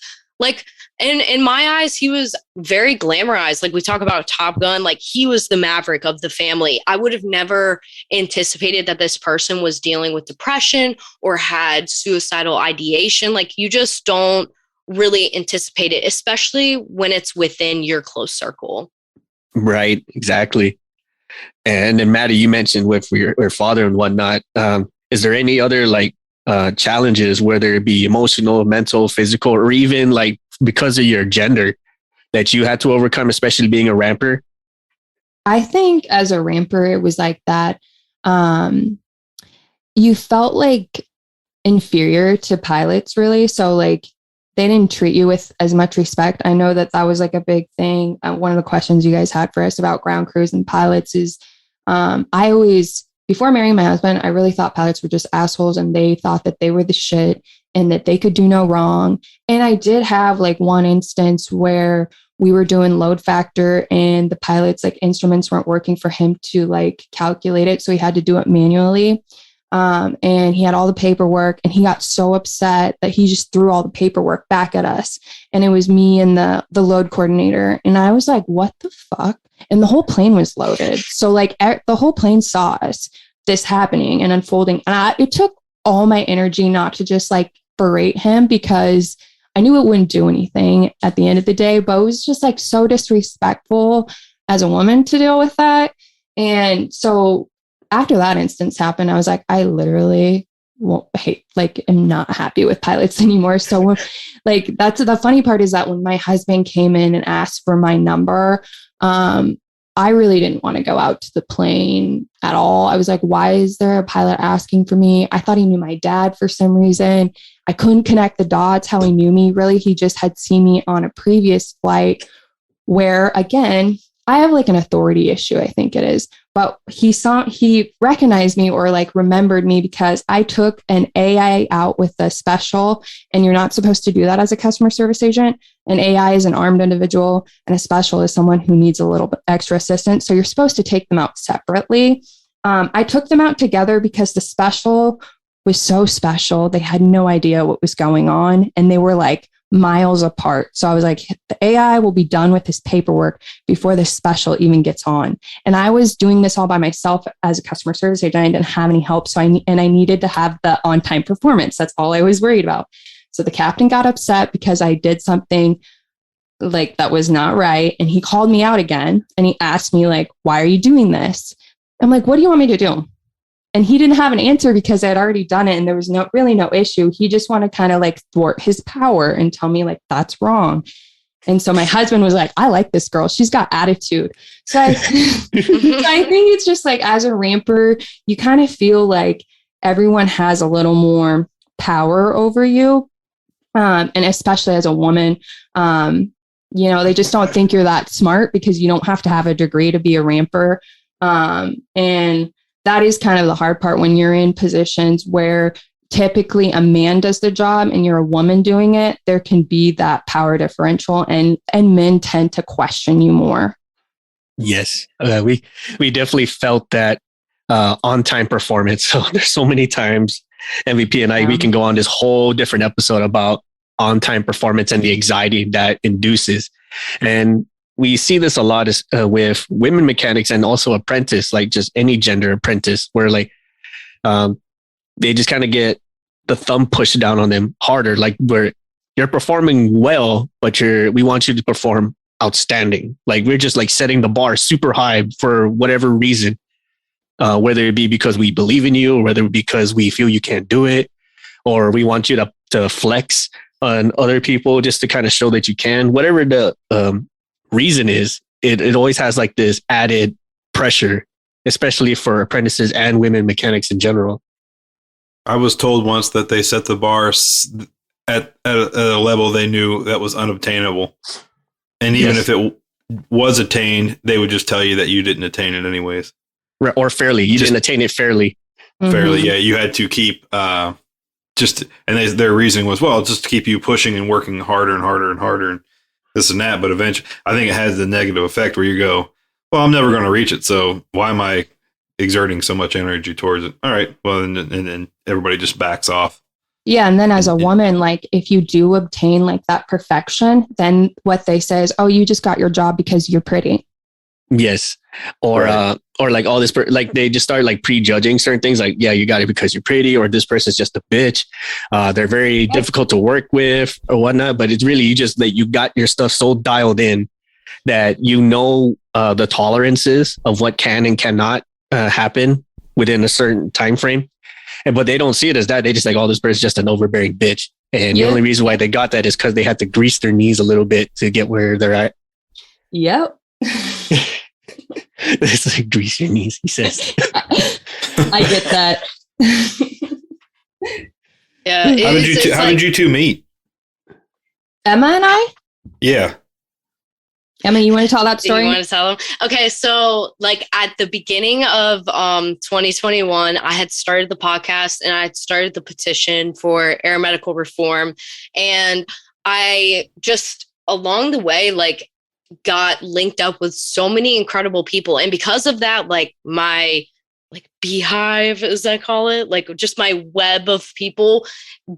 in my eyes, he was very glamorized. We talk about Top Gun, he was the maverick of the family. I would have never anticipated that this person was dealing with depression or had suicidal ideation. You just don't really anticipate it, especially when it's within your close circle. Right. Exactly. And then Maddie, you mentioned with your father and whatnot. Is there any other challenges, whether it be emotional, mental, physical, or even because of your gender, that you had to overcome, especially being a ramper? I think as a ramper, it was that you felt like inferior to pilots, really. So like they didn't treat you with as much respect. I know that was like a big thing. One of the questions you guys had for us about ground crews and pilots is I always, before marrying my husband, I really thought pilots were just assholes and they thought that they were the shit and that they could do no wrong. And I did have like one instance where we were doing load factor and the pilot's like instruments weren't working for him to like calculate it. So he had to do it manually. And he had all the paperwork and he got so upset that he just threw all the paperwork back at us. And it was me and the load coordinator. And I was like, what the fuck? And the whole plane was loaded. So like the whole plane saw this happening and unfolding. And it took all my energy not to just like berate him because I knew it wouldn't do anything at the end of the day, but it was just like so disrespectful as a woman to deal with that. And so after that instance happened, I was like, I literally am not happy with pilots anymore. So like, that's the funny part is that when my husband came in and asked for my number, I really didn't want to go out to the plane at all. I was like, why is there a pilot asking for me? I thought he knew my dad for some reason. I couldn't connect the dots how he knew me. Really, he just had seen me on a previous flight where, again, I have like an authority issue, I think it is. But he recognized me or like remembered me because I took an AI out with a special, and you're not supposed to do that as a customer service agent. An AI is an armed individual and a special is someone who needs a little bit extra assistance. So you're supposed to take them out separately. I took them out together because the special was so special. They had no idea what was going on and they were like miles apart. So I was like, the AI will be done with this paperwork before this special even gets on. And I was doing this all by myself as a customer service agent. I didn't have any help. So I needed to have the on-time performance. That's all I was worried about. So the captain got upset because I did something like that was not right. And he called me out again and he asked me like, why are you doing this? I'm like, what do you want me to do? And he didn't have an answer because I had already done it and there was no issue. He just wanted to kind of like thwart his power and tell me like, that's wrong. And so my husband was like, I like this girl. She's got attitude. So I think it's just like, as a ramper, you kind of feel like everyone has a little more power over you. And especially as a woman, they just don't think you're that smart because you don't have to have a degree to be a ramper. And that is kind of the hard part when you're in positions where typically a man does the job and you're a woman doing it. There can be that power differential and men tend to question you more. Yes, we definitely felt that on-time performance. So there's so many times MVP and we can go on this whole different episode about on-time performance and the anxiety that induces. And we see this a lot with women mechanics and also apprentice, like just any gender apprentice, where like they just kind of get the thumb pushed down on them harder. Like where you're performing well, but we want you to perform outstanding. Like we're just like setting the bar super high for whatever reason, whether it be because we believe in you or whether because we feel you can't do it, or we want you to flex on other people just to kind of show that you can. Whatever the reason is, it always has like this added pressure, especially for apprentices and women mechanics in general. I was told once that they set the bar at a level they knew that was unobtainable. And even if it was attained, they would just tell you that you didn't attain it anyways. Or fairly. You didn't attain it fairly. Fairly, yeah. You had to keep and their reasoning was, well, just to keep you pushing and working harder and harder and harder and this and that. But eventually, I think it has the negative effect where you go, well, I'm never going to reach it. So why am I exerting so much energy towards it? All right. Well, and then everybody just backs off. Yeah. And then as a woman, like if you do obtain like that perfection, then what they say is, oh, you just got your job because you're pretty. Yes. Or like all this, like they just start like prejudging certain things. Like, yeah, you got it because you're pretty, or this person's just a bitch. They're very difficult to work with or whatnot. But it's really, you got your stuff so dialed in that the tolerances of what can and cannot happen within a certain time frame. But they don't see it as that. They just like, oh, this person's just an overbearing bitch. And the only reason why they got that is because they had to grease their knees a little bit to get where they're at. Yep. It's like grease your knees, he says. I get that. Yeah. How did you two meet? Emma and I? Yeah. Emma, you want to tell that story? You want to tell them? Okay, so like at the beginning of 2021, I had started the podcast and I had started the petition for air medical reform. And I just along the way, like got linked up with so many incredible people. And because of that, like my beehive, as I call it, like just my web of people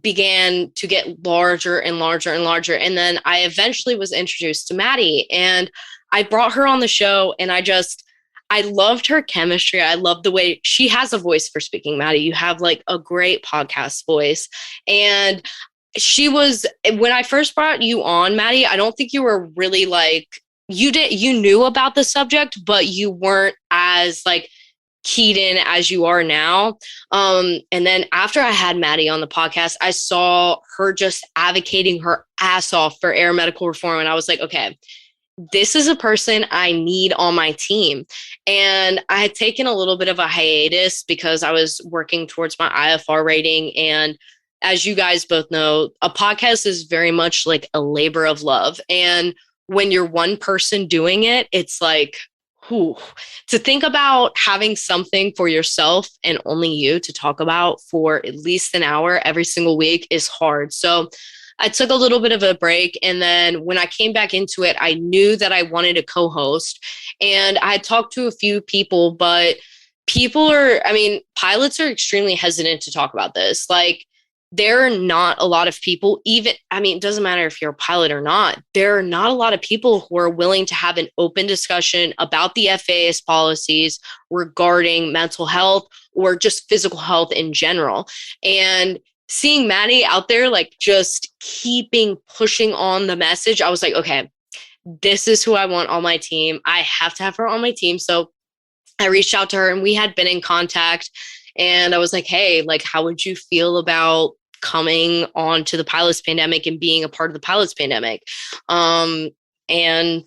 began to get larger and larger and larger. And then I eventually was introduced to Maddie and I brought her on the show and I loved her chemistry. I love the way she has a voice for speaking. Maddie, you have like a great podcast voice. And when I first brought you on, Maddie, I don't think you were really like, you knew about the subject, but you weren't as like keyed in as you are now. And then after I had Maddie on the podcast, I saw her just advocating her ass off for air medical reform. And I was like, okay, this is a person I need on my team. And I had taken a little bit of a hiatus because I was working towards my IFR rating. And as you guys both know, a podcast is very much like a labor of love. And when you're one person doing it, it's like, to think about having something for yourself and only you to talk about for at least an hour every single week is hard. So I took a little bit of a break. And then when I came back into it, I knew that I wanted to co-host. And I had talked to a few people, but pilots are extremely hesitant to talk about this. Like, there are not a lot of people, it doesn't matter if you're a pilot or not. There are not a lot of people who are willing to have an open discussion about the FAA's policies regarding mental health or just physical health in general. And seeing Maddie out there, like just pushing on the message, I was like, okay, this is who I want on my team. I have to have her on my team. So I reached out to her and we had been in contact. And I was like, hey, like, how would you feel about coming on to the Pilots Pandemic and being a part of the Pilots Pandemic? And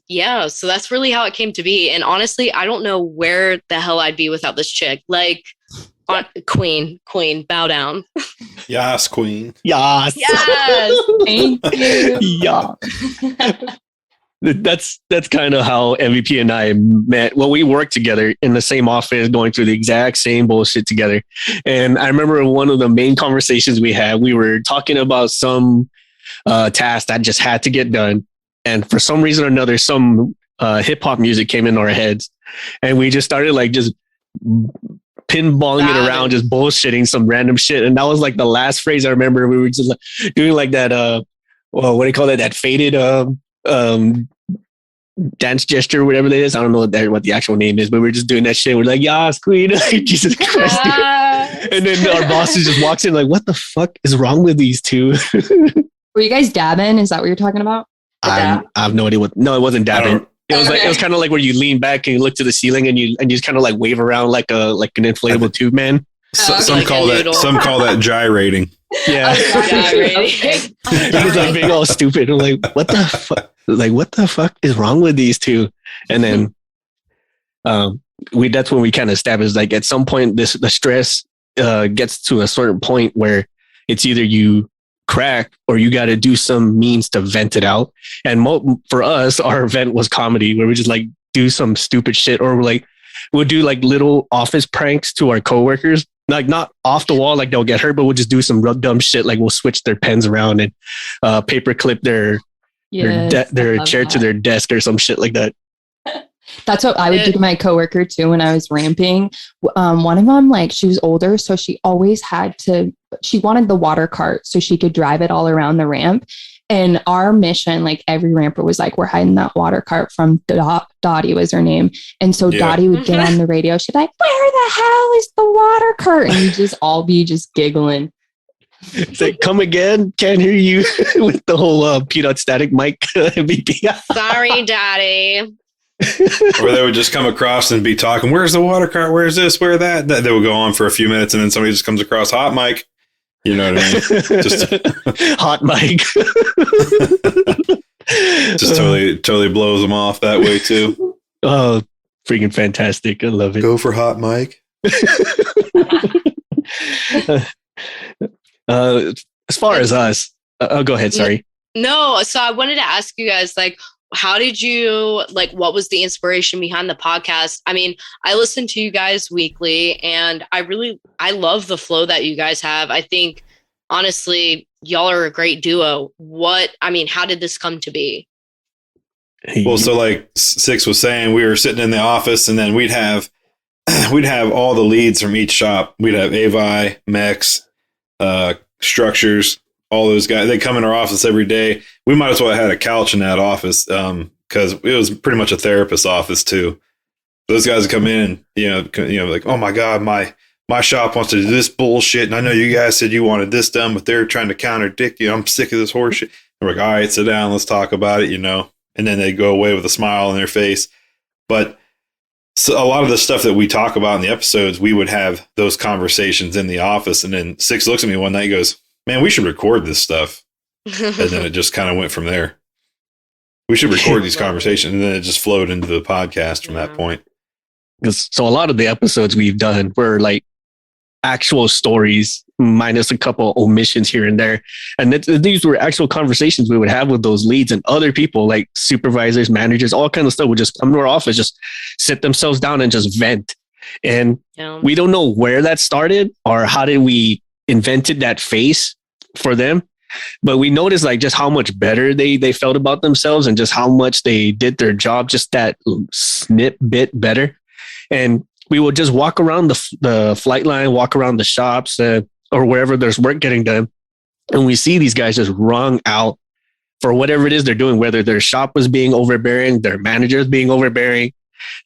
yeah, so that's really how it came to be. And honestly, I don't know where the hell I'd be without this chick. Like, queen, bow down. Yes, queen. Yes. Thank you. Yeah. That's kind of how MVP and I met. Well, we worked together in the same office, going through the exact same bullshit together. And I remember one of the main conversations we had, we were talking about some task that just had to get done. And for some reason or another, some hip hop music came into our heads. And we just started like just pinballing it around, just bullshitting some random shit. And that was like the last phrase I remember. We were just like, doing like that, what do you call it? That faded dance gesture, whatever it is. I don't know what the actual name is, but we're just doing that shit. We're like, yes, queen. Jesus Christ. And then our bosses just walks in like, what the fuck is wrong with these two? Were you guys dabbing? Is that what you're talking about? I have no idea no, it wasn't dabbing. It was it was kind of like where you lean back and you look to the ceiling and you just kind of like wave around like an inflatable tube man. Some call that gyrating. Yeah. Because I'm being all stupid. I'm like, what the fuck? Like, what the fuck is wrong with these two? And then that's when we kind of established, like, at some point the stress gets to a certain point where it's either you crack or you got to do some means to vent it out. And for us, our vent was comedy, where we just like do some stupid shit, or like we'll do like little office pranks to our coworkers. Like, not off the wall, like they'll get hurt, but we'll just do some real dumb shit. Like, we'll switch their pens around and paper clip their chair to their desk or some shit like that. That's what I would do to my coworker too when I was ramping. One of them, like, she was older, so she always she wanted the water cart so she could drive it all around the ramp. And our mission, like every ramper was like, we're hiding that water cart from Dottie was her name. And so Dottie would get on the radio. She'd be like, where the hell is the water cart? And we'd just all be just giggling. It's like, come again? Can't hear you with the whole Peanut static mic MVP. Sorry, Daddy. Or they would just come across and be talking, where's the water cart? Where's this? Where that? They would go on for a few minutes and then somebody just comes across, hot mic. You know what I mean? Just hot mic. Just totally blows them off that way too. Oh, freaking fantastic. I love it. Go for hot mic. As far as us, go ahead. Sorry. No, so I wanted to ask you guys, like, how did you, like, what was the inspiration behind the podcast? I mean, I listen to you guys weekly, and I love the flow that you guys have. I think, honestly, y'all are a great duo. How did this come to be? Well, so like Six was saying, we were sitting in the office, and then we'd have all the leads from each shop. We'd have Avi, Mex, Structures, all those guys. They come in our office every day. We might as well have had a couch in that office because it was pretty much a therapist office too. Those guys would come in and like, oh my God, my shop wants to do this bullshit, and I know you guys said you wanted this done, but they're trying to contradict you. I'm sick of this horse shit. And we're like, all right, sit down, let's talk about it, And then they go away with a smile on their face. But so a lot of the stuff that we talk about in the episodes, we would have those conversations in the office. And then Six looks at me one night and goes, man, we should record this stuff. And then it just kind of went from there. We should record these conversations. And then it just flowed into the podcast from that point. So a lot of the episodes we've done were like actual stories minus a couple omissions here and there. And these were actual conversations we would have with those leads, and other people like supervisors, managers, all kinds of stuff would just come to our office, just sit themselves down and just vent. And we don't know where that started or how did we invented that face for them. But we noticed like just how much better they felt about themselves and just how much they did their job, just that snip bit better. And we would just walk around the flight line, walk around the shops or wherever there's work getting done. And we see these guys just wrung out for whatever it is they're doing, whether their shop was being overbearing, their managers being overbearing,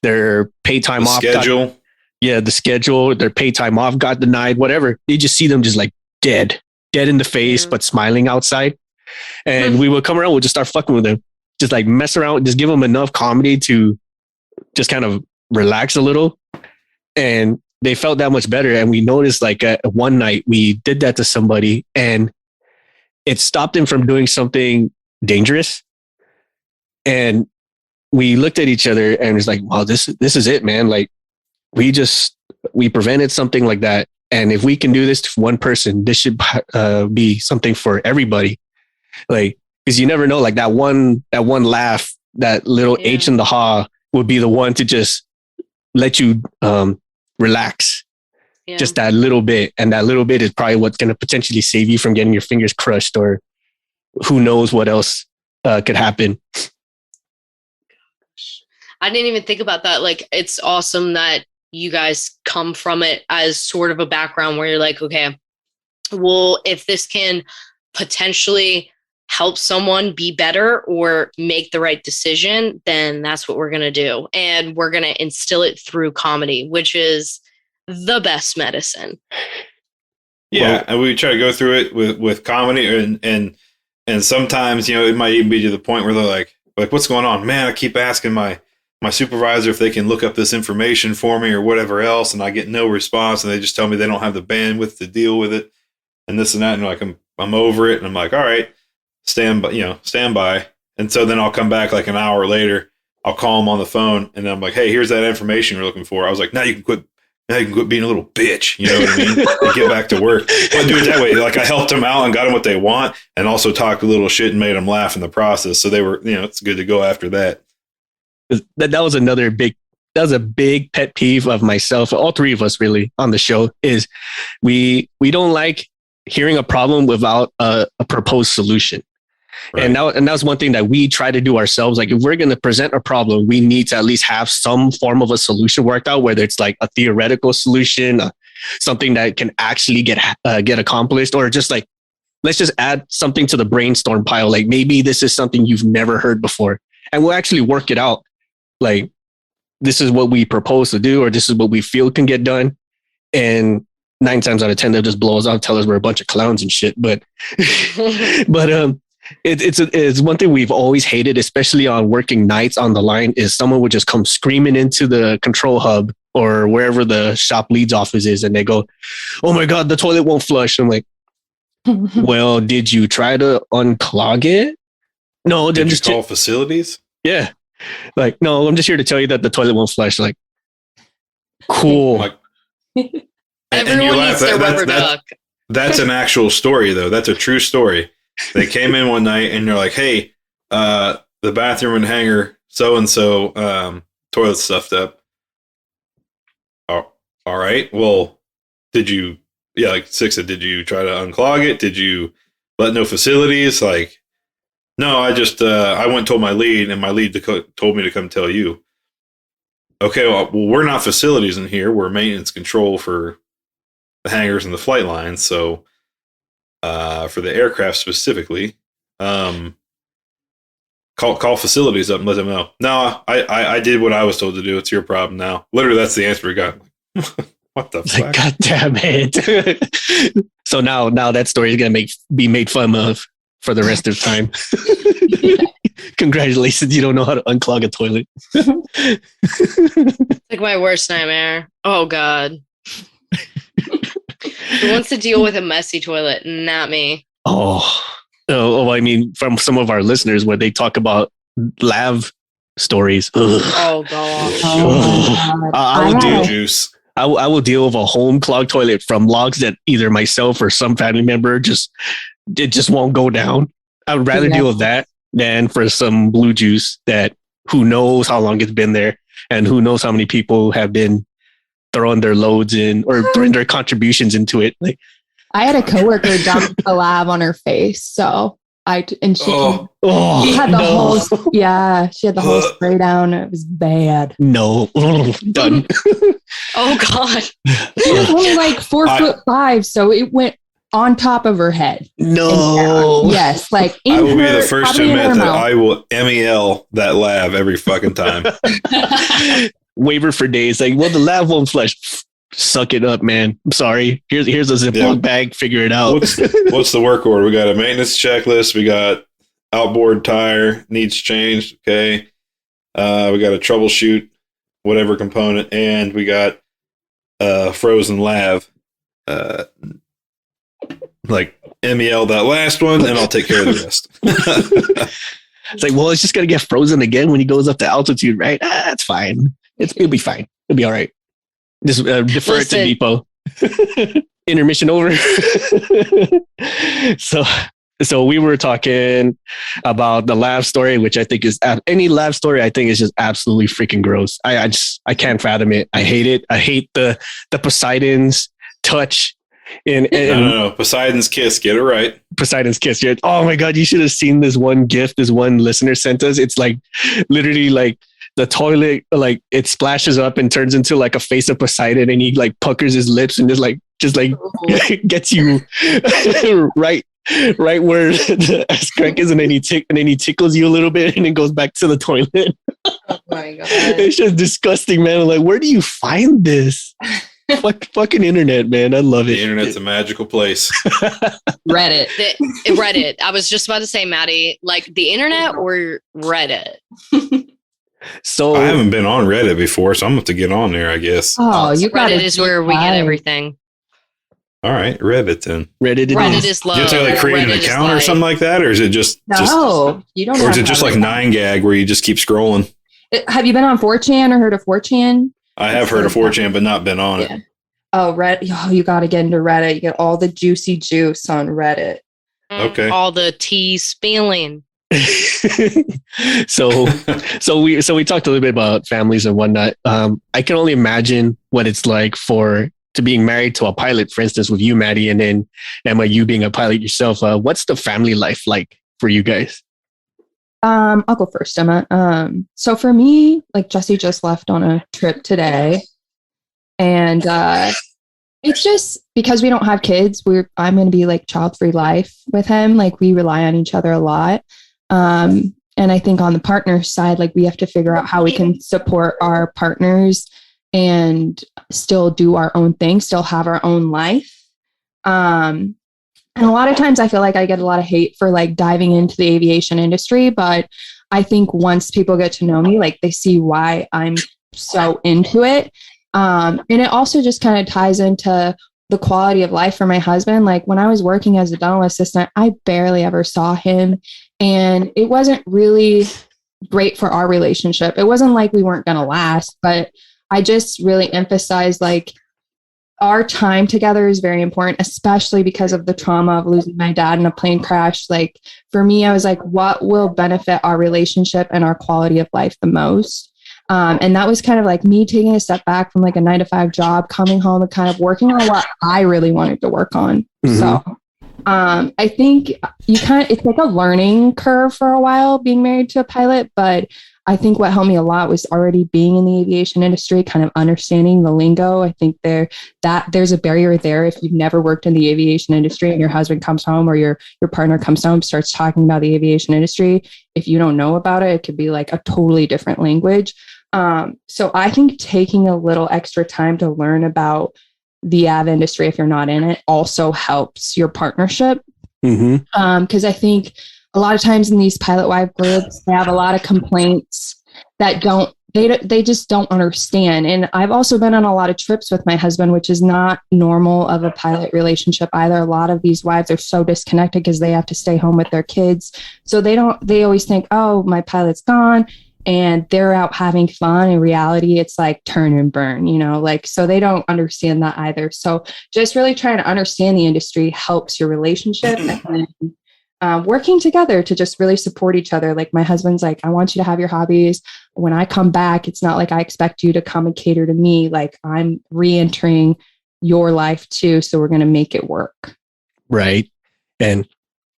their pay time off. Schedule. The schedule, their pay time off got denied, whatever. You just see them just like dead in the face, but smiling outside. And we would come around, we'd just start fucking with them, just like mess around, just give them enough comedy to just kind of relax a little. And they felt that much better. And we noticed like one night we did that to somebody and it stopped him from doing something dangerous. And we looked at each other and was like, wow, this is it, man. Like we prevented something like that. And if we can do this to one person, this should be something for everybody. Like, because you never know, like that one laugh, that little H in the haw would be the one to just let you relax just that little bit. And that little bit is probably what's going to potentially save you from getting your fingers crushed or who knows what else could happen. I didn't even think about that. Like, it's awesome that you guys come from it as sort of a background where you're like, okay, well, if this can potentially help someone be better or make the right decision, then that's what we're going to do. And we're going to instill it through comedy, which is the best medicine. Yeah. And we try to go through it with comedy and sometimes, it might even be to the point where they're like, what's going on? Man, I keep asking my supervisor if they can look up this information for me or whatever else. And I get no response. And they just tell me they don't have the bandwidth to deal with it and this and that. And like, I'm over it. And I'm like, all right, stand by. And so then I'll come back like an hour later, I'll call them on the phone and I'm like, hey, here's that information you're looking for. I was like, now you can quit being a little bitch. You know what I mean? And get back to work. But do it that way. Like I helped them out and got them what they want and also talked a little shit and made them laugh in the process. So they were, it's good to go after that. That was a big pet peeve of myself, all three of us really on the show, is we don't like hearing a problem without a proposed solution. Right. And that's one thing that we try to do ourselves. Like if we're going to present a problem, we need to at least have some form of a solution worked out, whether it's like a theoretical solution, something that can actually get accomplished, or just like, let's just add something to the brainstorm pile. Like maybe this is something you've never heard before and we'll actually work it out. Like, this is what we propose to do, or this is what we feel can get done. And 9 times out of 10, they'll just blow us out, tell us we're a bunch of clowns and shit. But, it's one thing we've always hated, especially on working nights on the line, is someone would just come screaming into the control hub or wherever the shop leads office is. And they go, oh my God, the toilet won't flush. I'm like, well, did you try to unclog it? No, did you call facilities? Yeah. Like, no, I'm just here to tell you that the toilet won't flush. Like, cool. Everyone needs their rubber duck. That's an actual story, though. That's a true story. They came in one night and they're like, "Hey, the bathroom and hanger, so and so, toilet stuffed up." Oh, all right. Well, did you? Yeah, like Six said, did you try to unclog it? Did you let know facilities? Like, no, I just I went and told my lead, and my lead told me to come tell you. Okay, well, we're not facilities in here. We're maintenance control for the hangars and the flight lines. So, for the aircraft specifically, call facilities up and let them know. No, I did what I was told to do. It's your problem now. Literally, that's the answer we got. What the fuck? God damn it! So now that story is gonna be made fun of for the rest of time. Congratulations, you don't know how to unclog a toilet. Like my worst nightmare. Oh God. Who wants to deal with a messy toilet? Not me. Oh, I mean, from some of our listeners where they talk about lav stories. Ugh. Oh God. I will deal with a home clogged toilet from logs that either myself or some family member it just won't go down. I would rather deal with that than for some blue juice that who knows how long it's been there and who knows how many people have been throwing their loads in or throwing their contributions into it. Like, I had a coworker dump Collab on her face, so she had the whole spray down. It was bad. No, done. Oh God. She was only like 4'5", so it went on top of her head. No. Yes, like I will be the first to admit that I will MEL that lav every fucking time. Waiver for days. Like, well, the lav won't flush. Suck it up, man. I'm sorry. Here's a Ziploc bag. Figure it out. What's the work order? We got a maintenance checklist. We got outboard tire needs changed. Okay. We got a troubleshoot whatever component, and we got frozen lav. Like MEL that last one, and I'll take care of the rest. It's like, well, it's just gonna get frozen again when he goes up to altitude, right? That's fine. It'll be fine. It'll be all right. Just defer it to Depot. Intermission over. So we were talking about the lav story, which I think is any lav story. I think is just absolutely freaking gross. I can't fathom it. I hate it. I hate the Poseidon's touch. No. Poseidon's kiss. Get it right. Poseidon's kiss. Oh my God. You should have seen this one gift this one listener sent us. It's like literally like the toilet, like it splashes up and turns into like a face of Poseidon, and he like puckers his lips and just like gets you right where the ass crack is, and then he tickles you a little bit and then goes back to the toilet. Oh my God. It's just disgusting, man. I'm like, where do you find this? Fucking internet, man. I love it. The internet's a magical place. Reddit. Reddit. I was just about to say, Maddie, like the internet or Reddit? So I haven't been on Reddit before, so I'm going to get on there, I guess. Oh, Reddit is where we get everything. All right, Reddit then. Reddit is love. Do you have to like create an account or something like that, or is it just you don't? Or is it just like 9gag where you just keep scrolling? Have you been on 4chan or heard of 4chan? I have heard of 4chan, but not been on it. Oh, Reddit! Oh, you got to get into Reddit. You get all the juicy juice on Reddit. Okay. All the tea spilling. So we talked a little bit about families and whatnot. I can only imagine what it's like to being married to a pilot, for instance, with you, Maddie, and then Emma, you being a pilot yourself. What's the family life like for you guys? I'll go first, Emma. So for me, like Jesse just left on a trip today, and it's just because we don't have kids. I'm going to be like child-free life with him. Like we rely on each other a lot. And I think on the partner side, like we have to figure out how we can support our partners and still do our own thing, still have our own life. And a lot of times I feel like I get a lot of hate for like diving into the aviation industry, but I think once people get to know me, like they see why I'm so into it. And it also just kind of ties into the quality of life for my husband. Like when I was working as a dental assistant, I barely ever saw him, and it wasn't really great for our relationship. It wasn't like we weren't going to last, but I just really emphasized like our time together is very important, especially because of the trauma of losing my dad in a plane crash. Like for me, I was like, what will benefit our relationship and our quality of life the most? And that was kind of like me taking a step back from like a 9-to-5 job, coming home and kind of working on what I really wanted to work on. Mm-hmm. So I think it's like a learning curve for a while being married to a pilot, but I think what helped me a lot was already being in the aviation industry, kind of understanding the lingo. I think there's a barrier there. If you've never worked in the aviation industry and your husband comes home or your partner comes home, starts talking about the aviation industry, if you don't know about it, it could be like a totally different language. So I think taking a little extra time to learn about the av industry, if you're not in it, also helps your partnership. Mm-hmm. Because I think a lot of times in these pilot wife groups, they have a lot of complaints that they just don't understand. And I've also been on a lot of trips with my husband, which is not normal of a pilot relationship either. A lot of these wives are so disconnected because they have to stay home with their kids. So they always think, oh, my pilot's gone and they're out having fun. In reality, it's like turn and burn, so they don't understand that either. So just really trying to understand the industry helps your relationship and working together to just really support each other. Like my husband's like, I want you to have your hobbies. When I come back, it's not like I expect you to come and cater to me. Like I'm re-entering your life too. So we're going to make it work. Right. And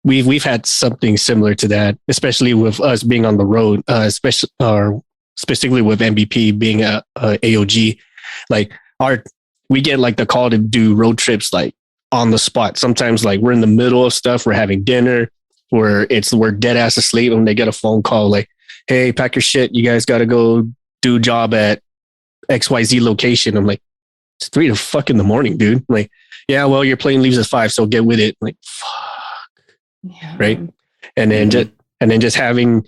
we've had something similar to that, especially with us being on the road, specifically with MVP being a AOG. Like we get like the call to do road trips, like on the spot. Sometimes like we're in the middle of stuff, we're having dinner, we're dead ass asleep when they get a phone call like, hey, pack your shit, you guys got to go do a job at XYZ location. I'm like, it's 3 o'clock in the morning, dude. I'm like, yeah, well, your plane leaves at 5, so get with it. I'm like, fuck. Yeah. Right. And then just having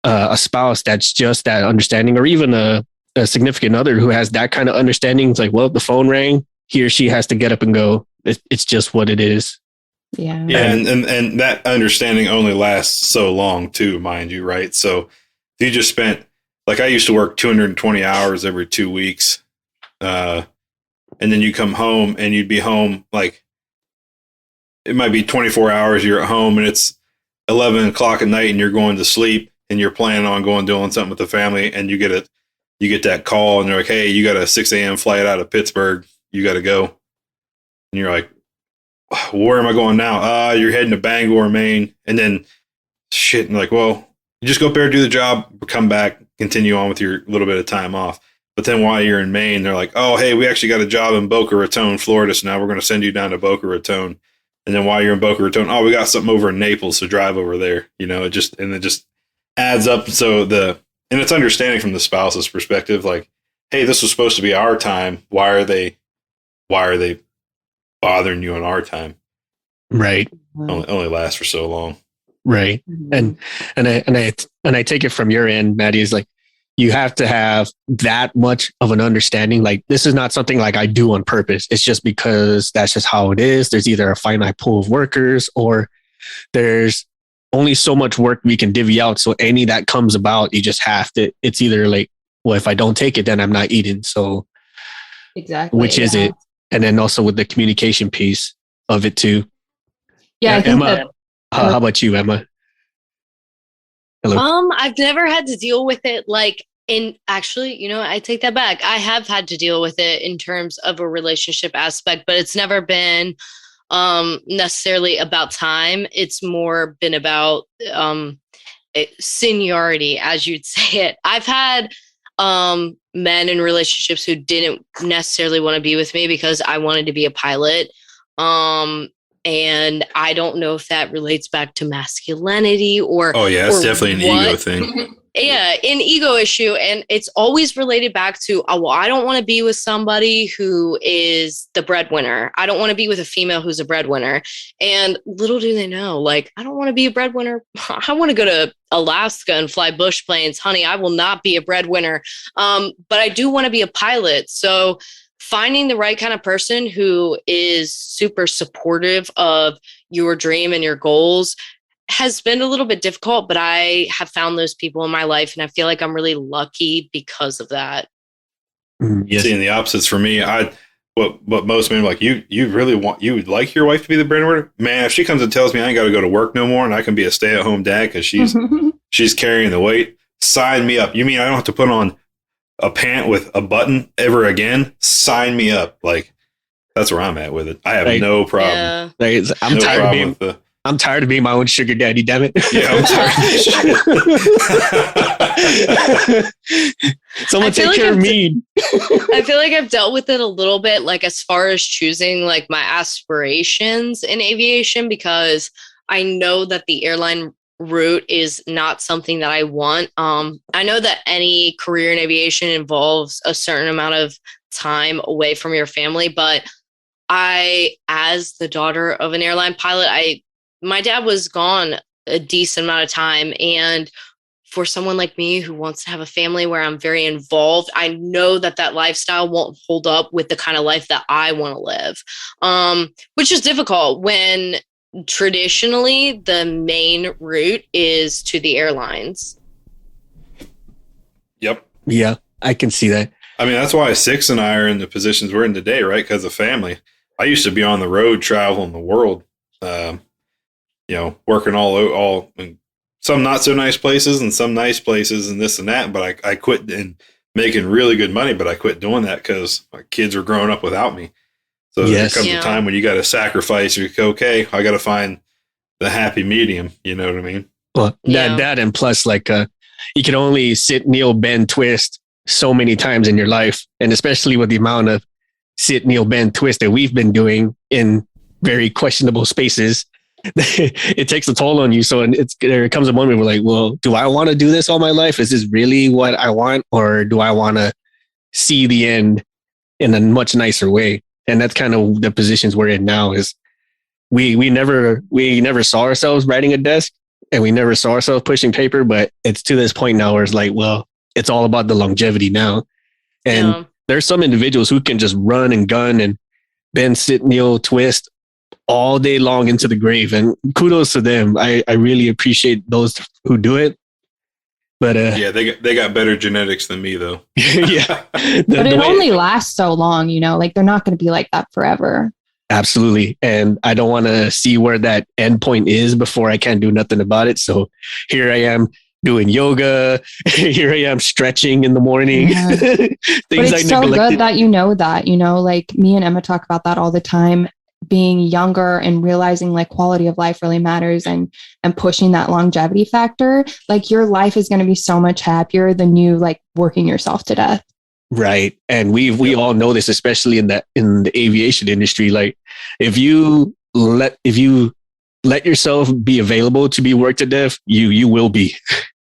a spouse that's just that understanding, or even a significant other who has that kind of understanding. It's like, well, the phone rang, he or she has to get up and go. It's just what it is. Yeah. Yeah. And that understanding only lasts so long too, mind you. Right. So if you just spent, like I used to work 220 hours every 2 weeks. And then you come home and you'd be home, like it might be 24 hours. You're at home and it's 11 o'clock at night and you're going to sleep and you're planning on doing something with the family. And you get that call and they're like, hey, you got a 6 a.m. flight out of Pittsburgh. You got to go. And you're like, where am I going now? You're heading to Bangor, Maine. And then shit. And like, well, you just go up there, do the job, come back, continue on with your little bit of time off. But then while you're in Maine, they're like, oh, hey, we actually got a job in Boca Raton, Florida. So now we're going to send you down to Boca Raton. And then while you're in Boca Raton, oh, we got something over in Naples. So drive over there. It just adds up. So and it's understanding from the spouse's perspective, like, hey, this was supposed to be our time. Why are they bothering you on our time? Right. Only lasts for so long. Right. And I take it from your end, Maddie, is like, you have to have that much of an understanding. Like, this is not something like I do on purpose. It's just because that's just how it is. There's either a finite pool of workers or there's only so much work we can divvy out. So any that comes about, you just have to, it's either like, well, if I don't take it, then I'm not eating. So exactly. Which is it? And then also with the communication piece of it too. Yeah. I think Emma, how about you, Emma? Hello. I've never had to deal with it actually, I take that back. I have had to deal with it in terms of a relationship aspect, but it's never been necessarily about time. It's more been about seniority, as you'd say it. I've had men in relationships who didn't necessarily want to be with me because I wanted to be a pilot. And I don't know if that relates back to masculinity or... Oh, yeah, it's definitely an ego thing. Yeah, an ego issue. And it's always related back to, I don't want to be with somebody who is the breadwinner. I don't want to be with a female who's a breadwinner. And little do they know, I don't want to be a breadwinner. I want to go to Alaska and fly bush planes. Honey, I will not be a breadwinner. But I do want to be a pilot. So finding the right kind of person who is super supportive of your dream and your goals has been a little bit difficult, but I have found those people in my life and I feel like I'm really lucky because of that. Yes. Seeing the opposites for me, what most men are like, you would like your wife to be the breadwinner? Man, if she comes and tells me I ain't got to go to work no more and I can be a stay-at-home dad because she's carrying the weight, sign me up. You mean I don't have to put on a pant with a button ever again? Sign me up. Like, that's where I'm at with it. I have no problem. Yeah. I'm tired of being my own sugar daddy, damn it. Yeah, I'm tired. Someone take care of me. I feel like I've dealt with it a little bit, like as far as choosing like my aspirations in aviation, because I know that the airline route is not something that I want. I know that any career in aviation involves a certain amount of time away from your family, but as the daughter of an airline pilot, my dad was gone a decent amount of time. And for someone like me who wants to have a family where I'm very involved, I know that lifestyle won't hold up with the kind of life that I want to live, which is difficult when traditionally the main route is to the airlines. Yep. Yeah, I can see that. I mean, that's why Six and I are in the positions we're in today, right? Because of family. I used to be on the road traveling the world, working all in some not so nice places and some nice places and this and that. But I quit and making really good money, but I quit doing that because my kids were growing up without me. So there comes a time when you got to sacrifice. You're like, okay, I got to find the happy medium. You know what I mean? Well, that and plus, like, you can only sit, kneel, bend, twist so many times in your life, and especially with the amount of sit, kneel, bend, twist that we've been doing in very questionable spaces, it takes a toll on you. So there comes a moment where like, well, do I want to do this all my life? Is this really what I want? Or do I want to see the end in a much nicer way? And that's kind of the positions we're in now. Is we never saw ourselves writing a desk, and we never saw ourselves pushing paper, but it's to this point now where it's like, well, it's all about the longevity now. And there's some individuals who can just run and gun and bend, sit, kneel, twist all day long into the grave. And kudos to them. I really appreciate those who do it. But yeah, they got better genetics than me though. Yeah. But it only lasts so long, like they're not going to be like that forever. Absolutely. And I don't want to see where that end point is before I can't do nothing about it. So here I am doing yoga. Here I am stretching in the morning. Yeah. But it's so good that like me and Emma talk about that all the time, being younger and realizing like quality of life really matters and pushing that longevity factor. Like your life is going to be so much happier than you like working yourself to death. Right. And we all know this, especially in the aviation industry. Like if you let yourself be available to be worked to death, you will be.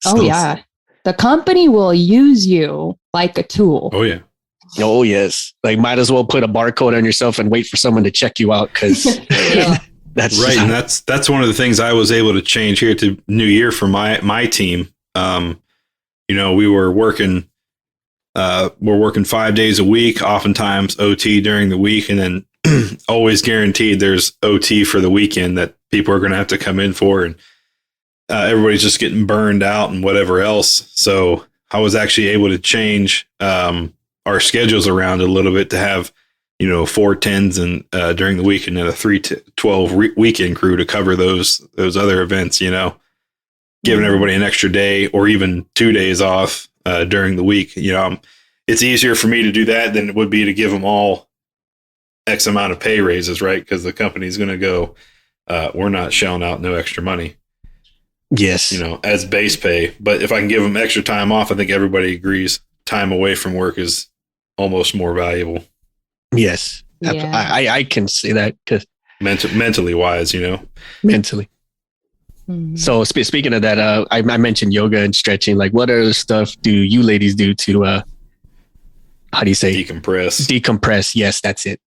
Oh yeah. The company will use you like a tool. Oh yeah. Oh yes. Like might as well put a barcode on yourself and wait for someone to check you out. Cause that's right. And that's one of the things I was able to change here to New Year for my team. We were working, we're working 5 days a week, oftentimes OT during the week, and then always guaranteed there's OT for the weekend that people are going to have to come in for. And everybody's just getting burned out and whatever else. So I was actually able to change our schedules around a little bit to have, 4 10s and during the week and then a 3-12 weekend crew to cover those other events, giving everybody an extra day or even 2 days off during the week. It's easier for me to do that than it would be to give them all X amount of pay raises, right? Because the company's going to go, we're not shelling out no extra money. Yes. As base pay. But if I can give them extra time off, I think everybody agrees time away from work is almost more valuable. Yes. Yeah. I can say that because mentally wise, mentally. Mm-hmm. So speaking of that, I mentioned yoga and stretching. Like what other stuff do you ladies do to, how do you say? Decompress. Yes, that's it.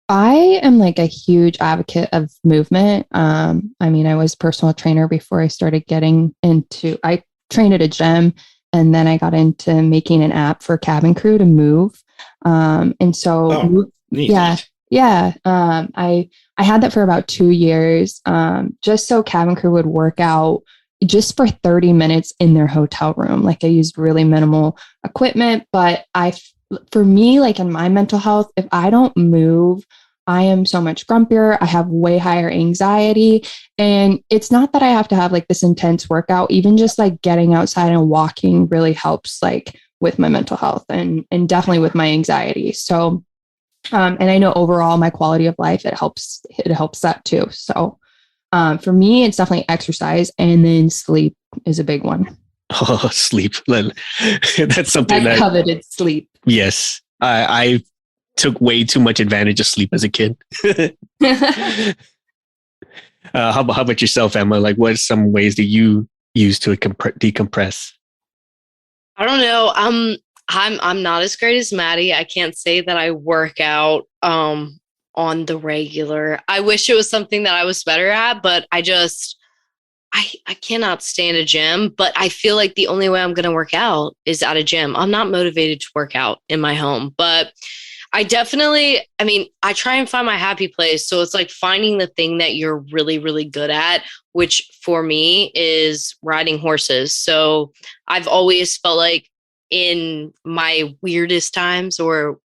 I am like a huge advocate of movement. I was a personal trainer before I started I trained at a gym, and then I got into making an app for cabin crew to move. And so, yeah. I had that for about 2 years, just so cabin crew would work out just for 30 minutes in their hotel room. Like I used really minimal equipment, but I for me, like in my mental health, if I don't move, I am so much grumpier. I have way higher anxiety. And it's not that I have to have like this intense workout, even just like getting outside and walking really helps like with my mental health and definitely with my anxiety. So, and I know overall my quality of life, it helps that too. So for me, it's definitely exercise, and then sleep is a big one. Oh, sleep. That's something that coveted sleep. Yes. I took way too much advantage of sleep as a kid. How about yourself, Emma? Like, what are some ways that you use to decompress? I don't know. I'm not as great as Maddie. I can't say that I work out on the regular. I wish it was something that I was better at, but I cannot stand a gym. But I feel like the only way I'm going to work out is at a gym. I'm not motivated to work out in my home, but I try and find my happy place. So it's like finding the thing that you're really, really good at, which for me is riding horses. So I've always felt like in my weirdest times, or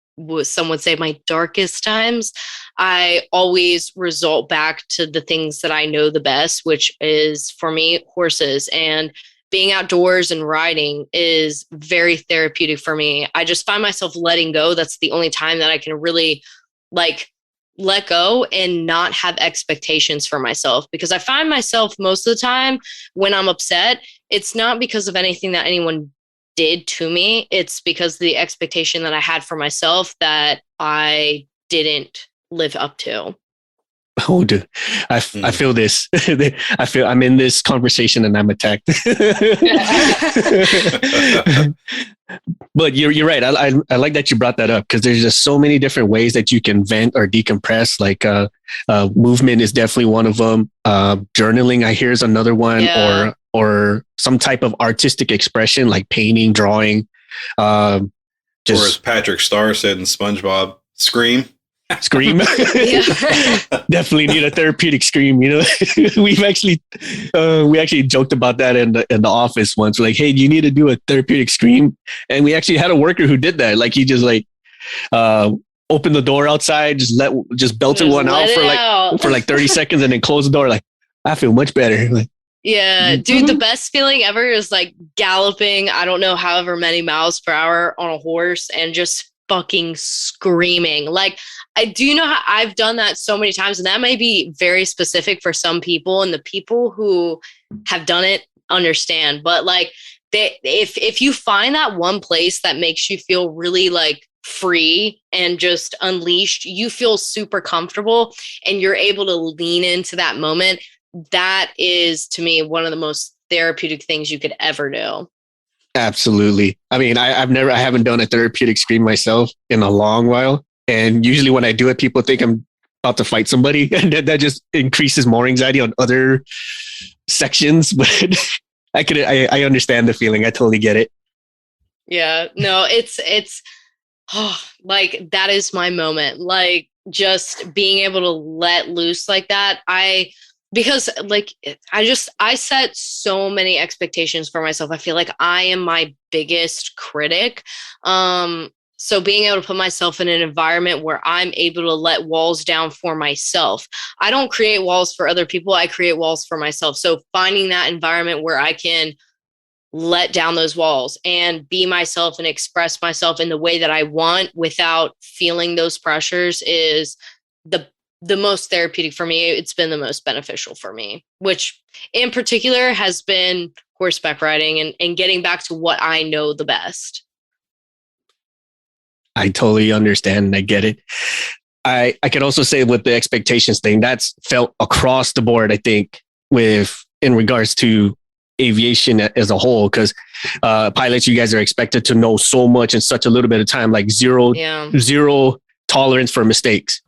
some would say my darkest times, I always result back to the things that I know the best, which is for me, horses. And being outdoors and riding is very therapeutic for me. I just find myself letting go. That's the only time that I can really like let go and not have expectations for myself, because I find myself most of the time when I'm upset, it's not because of anything that anyone did to me. It's because the expectation that I had for myself that I didn't live up to. Oh, dude, I feel this. I feel I'm in this conversation and I'm attacked. But you're right. I like that you brought that up, because there's just so many different ways that you can vent or decompress. Like movement is definitely one of them. Journaling, I hear, is another one. Yeah. Or some type of artistic expression like painting, drawing. Or as Patrick Starr said in SpongeBob, scream. Definitely need a therapeutic scream. You know, we actually joked about that in the office once. We're like, hey, you need to do a therapeutic scream, and we actually had a worker who did that. Like, he just like opened the door outside, just belted one out for like 30 seconds, and then closed the door. Like, I feel much better. Like, yeah, dude, the best feeling ever is like galloping, I don't know, however many miles per hour on a horse and just fucking screaming. Like, I do know how I've done that so many times, and that may be very specific for some people, and the people who have done it understand. But like, if you find that one place that makes you feel really like free and just unleashed, you feel super comfortable and you're able to lean into that moment. That is, to me, one of the most therapeutic things you could ever do. Absolutely. I mean, I haven't done a therapeutic scream myself in a long while. And usually when I do it, people think I'm about to fight somebody, and that just increases more anxiety on other sections. But I understand the feeling. I totally get it. Yeah, no, it's like, that is my moment. Like, just being able to let loose like that. Because like, I set so many expectations for myself. I feel like I am my biggest critic. So being able to put myself in an environment where I'm able to let walls down for myself. I don't create walls for other people. I create walls for myself. So finding that environment where I can let down those walls and be myself and express myself in the way that I want without feeling those pressures is the most therapeutic for me. It's been the most beneficial for me, which in particular has been horseback riding and getting back to what I know the best. I totally understand and I get it. I could also say with the expectations thing, that's felt across the board, I think, in regards to aviation as a whole, because pilots, you guys are expected to know so much in such a little bit of time, like zero tolerance for mistakes.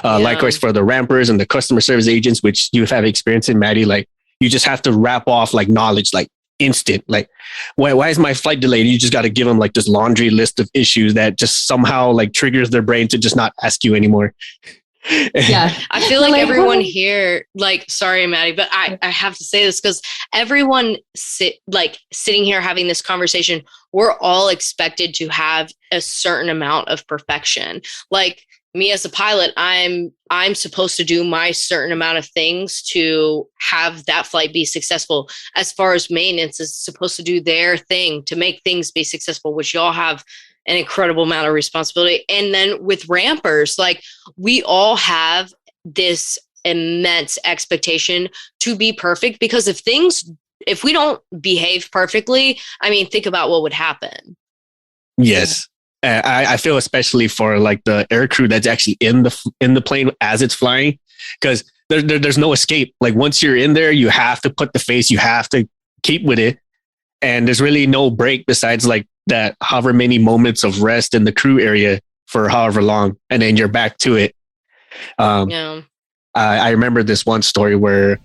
Likewise for the rampers and the customer service agents, which you have experience in, Maddie, like you just have to wrap off like knowledge, like instant, like why is my flight delayed? You just got to give them like this laundry list of issues that just somehow like triggers their brain to just not ask you anymore. Yeah. I feel like everyone here, like, sorry, Maddie, but I have to say this because everyone sitting here having this conversation, we're all expected to have a certain amount of perfection. Like me as a pilot, I'm supposed to do my certain amount of things to have that flight be successful. As far as maintenance is supposed to do their thing to make things be successful, which y'all have an incredible amount of responsibility. And then with rampers, like we all have this immense expectation to be perfect, because if we don't behave perfectly, I mean, think about what would happen. Yes. I feel especially for like the air crew that's actually in the plane as it's flying, because there's no escape. Like once you're in there, you have to put the face, you have to keep with it. And there's really no break besides like that however many moments of rest in the crew area for however long, and then you're back to it. I remember this one story where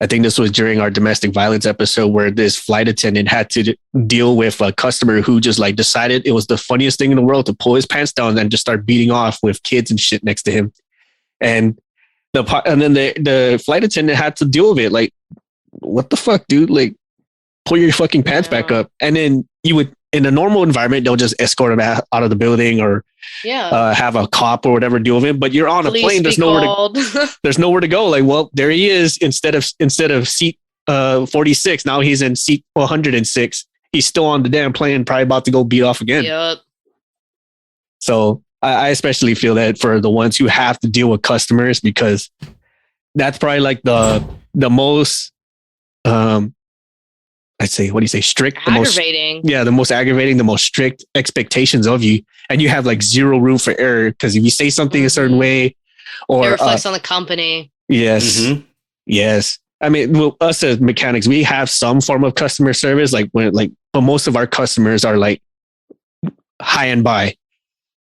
I think this was during our domestic violence episode, where this flight attendant had to deal with a customer who just like decided it was the funniest thing in the world to pull his pants down and just start beating off with kids and shit next to him. And then the flight attendant had to deal with it. Like, what the fuck, dude? Like, pull your fucking pants back up. And then you would, in a normal environment, they'll just escort him out of the building or have a cop or whatever deal with him. But you're on a plane. There's nowhere to go. Like, well, there he is. Instead of seat 46, now he's in seat 106. He's still on the damn plane, probably about to go beat off again. Yep. So I especially feel that for the ones who have to deal with customers, because that's probably like the most I'd say, what do you say? Strict. Aggravating. The most aggravating, the most strict expectations of you. And you have like zero room for error, because if you say something a certain way, or it reflects on the company. Yes. Mm-hmm. Yes. I mean, well, us as mechanics, we have some form of customer service, but most of our customers are like high and by.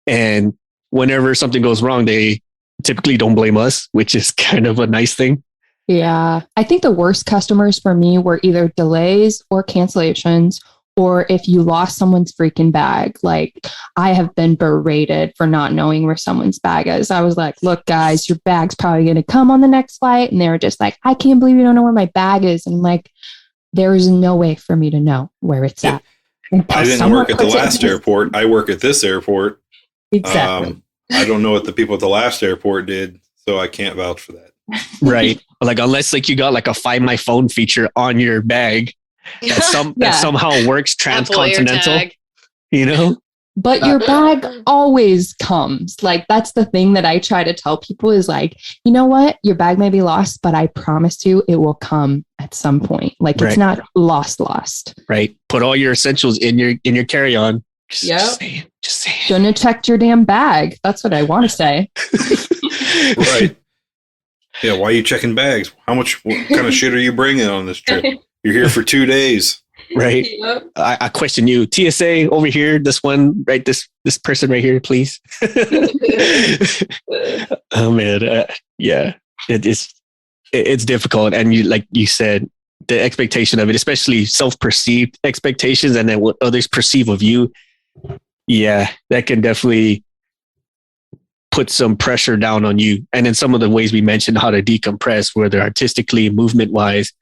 And whenever something goes wrong, they typically don't blame us, which is kind of a nice thing. Yeah. I think the worst customers for me were either delays or cancellations, or if you lost someone's freaking bag. Like, I have been berated for not knowing where someone's bag is. I was like, look, guys, your bag's probably going to come on the next flight. And they were just like, I can't believe you don't know where my bag is. And I'm like, there is no way for me to know where it's at. I didn't work at the last airport. I work at this airport. Exactly. I don't know what the people at the last airport did, so I can't vouch for that. Right. Like, unless like you got like a Find My Phone feature on your bag that somehow works transcontinental, you know? But your bag always comes. Like, that's the thing that I try to tell people is like, you know what? Your bag may be lost, but I promise you it will come at some point. Like, it's not lost. Right. Put all your essentials in your carry-on. Just say. Shouldn't have checked your damn bag. That's what I want to say. Right. Yeah, why are you checking bags? What kind of shit are you bringing on this trip? You're here for 2 days. Right. Yep. I question you. TSA over here, this one, right? This person right here, please. Oh, man. Yeah, it's difficult. And like you said, the expectation of it, especially self-perceived expectations, and then what others perceive of you. Yeah, that can definitely put some pressure down on you. And in some of the ways we mentioned how to decompress, whether artistically, movement wise,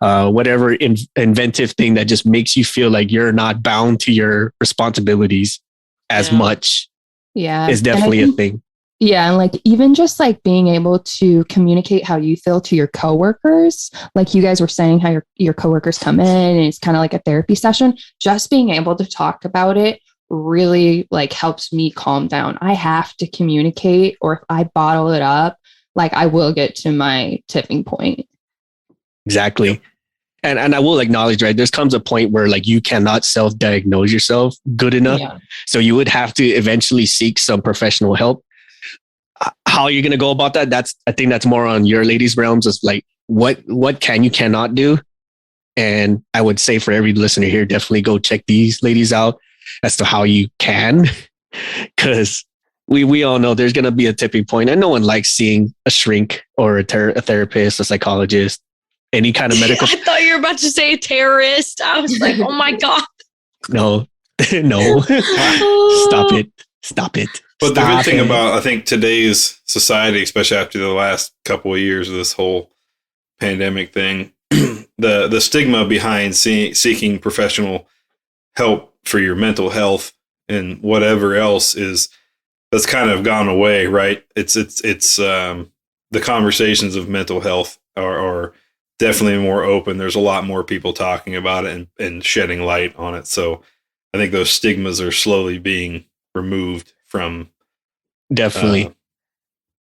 whatever inventive thing that just makes you feel like you're not bound to your responsibilities as much. Yeah. Is definitely a thing. Yeah. And like, even just like being able to communicate how you feel to your coworkers, like you guys were saying how your coworkers come in and it's kind of like a therapy session, just being able to talk about it really like helps me calm down. I have to communicate, or if I bottle it up, like I will get to my tipping point. Exactly. And I will acknowledge, right, there comes a point where like you cannot self-diagnose yourself good enough. Yeah. So you would have to eventually seek some professional help. How are you going to go about that? I think that's more on your ladies' realms. Is like, what you cannot do. And I would say for every listener here, definitely go check these ladies out as to how you can, because we all know there's going to be a tipping point, and no one likes seeing a shrink or a therapist, a psychologist, any kind of medical. I thought you were about to say a terrorist. I was like, oh my God. No. Stop it. But the good thing about, I think, today's society, especially after the last couple of years of this whole pandemic thing, the stigma behind seeking professional help for your mental health and whatever else that's kind of gone away, right? It's the conversations of mental health are definitely more open. There's a lot more people talking about it and shedding light on it. So I think those stigmas are slowly being removed from definitely.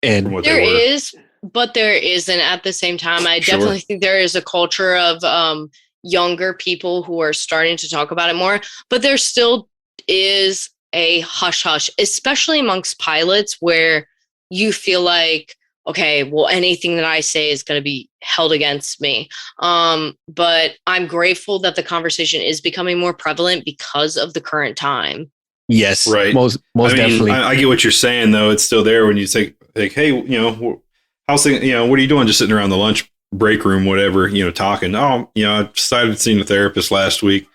And from there is, but there isn't at the same time. I definitely think there is a culture of younger people who are starting to talk about it more, but there still is a hush hush, especially amongst pilots, where you feel like, okay, well, anything that I say is going to be held against me. But I'm grateful that the conversation is becoming more prevalent because of the current time. Yes, right. Most definitely. I get what you're saying, though. It's still there when you say, like, hey, how's things? What are you doing? Just sitting around the lunch break room, whatever, talking. Oh, I decided seeing a therapist last week.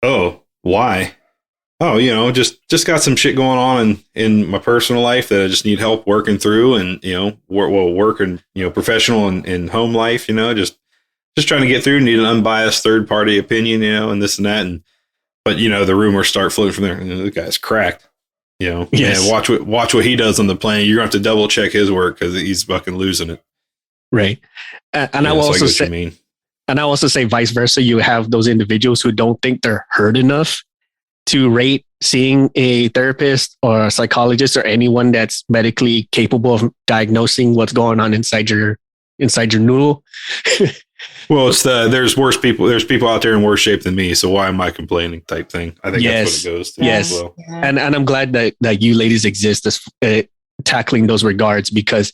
Oh, why? Oh, just got some shit going on in my personal life that I just need help working through, and work and professional and home life. Just trying to get through. Need an unbiased third party opinion, and this and that, but the rumors start floating from there. The guy's cracked. Yes. Man, watch what he does on the plane. You're gonna have to double check his work because he's fucking losing it. Right, and I will also say, and I also say vice versa. You have those individuals who don't think they're heard enough to rate seeing a therapist or a psychologist or anyone that's medically capable of diagnosing what's going on inside your noodle. Well, there's worse people. There's people out there in worse shape than me. So why am I complaining? Type thing. I think that's what it goes to. Yes, as well. And I'm glad that you ladies exist as tackling those regards, because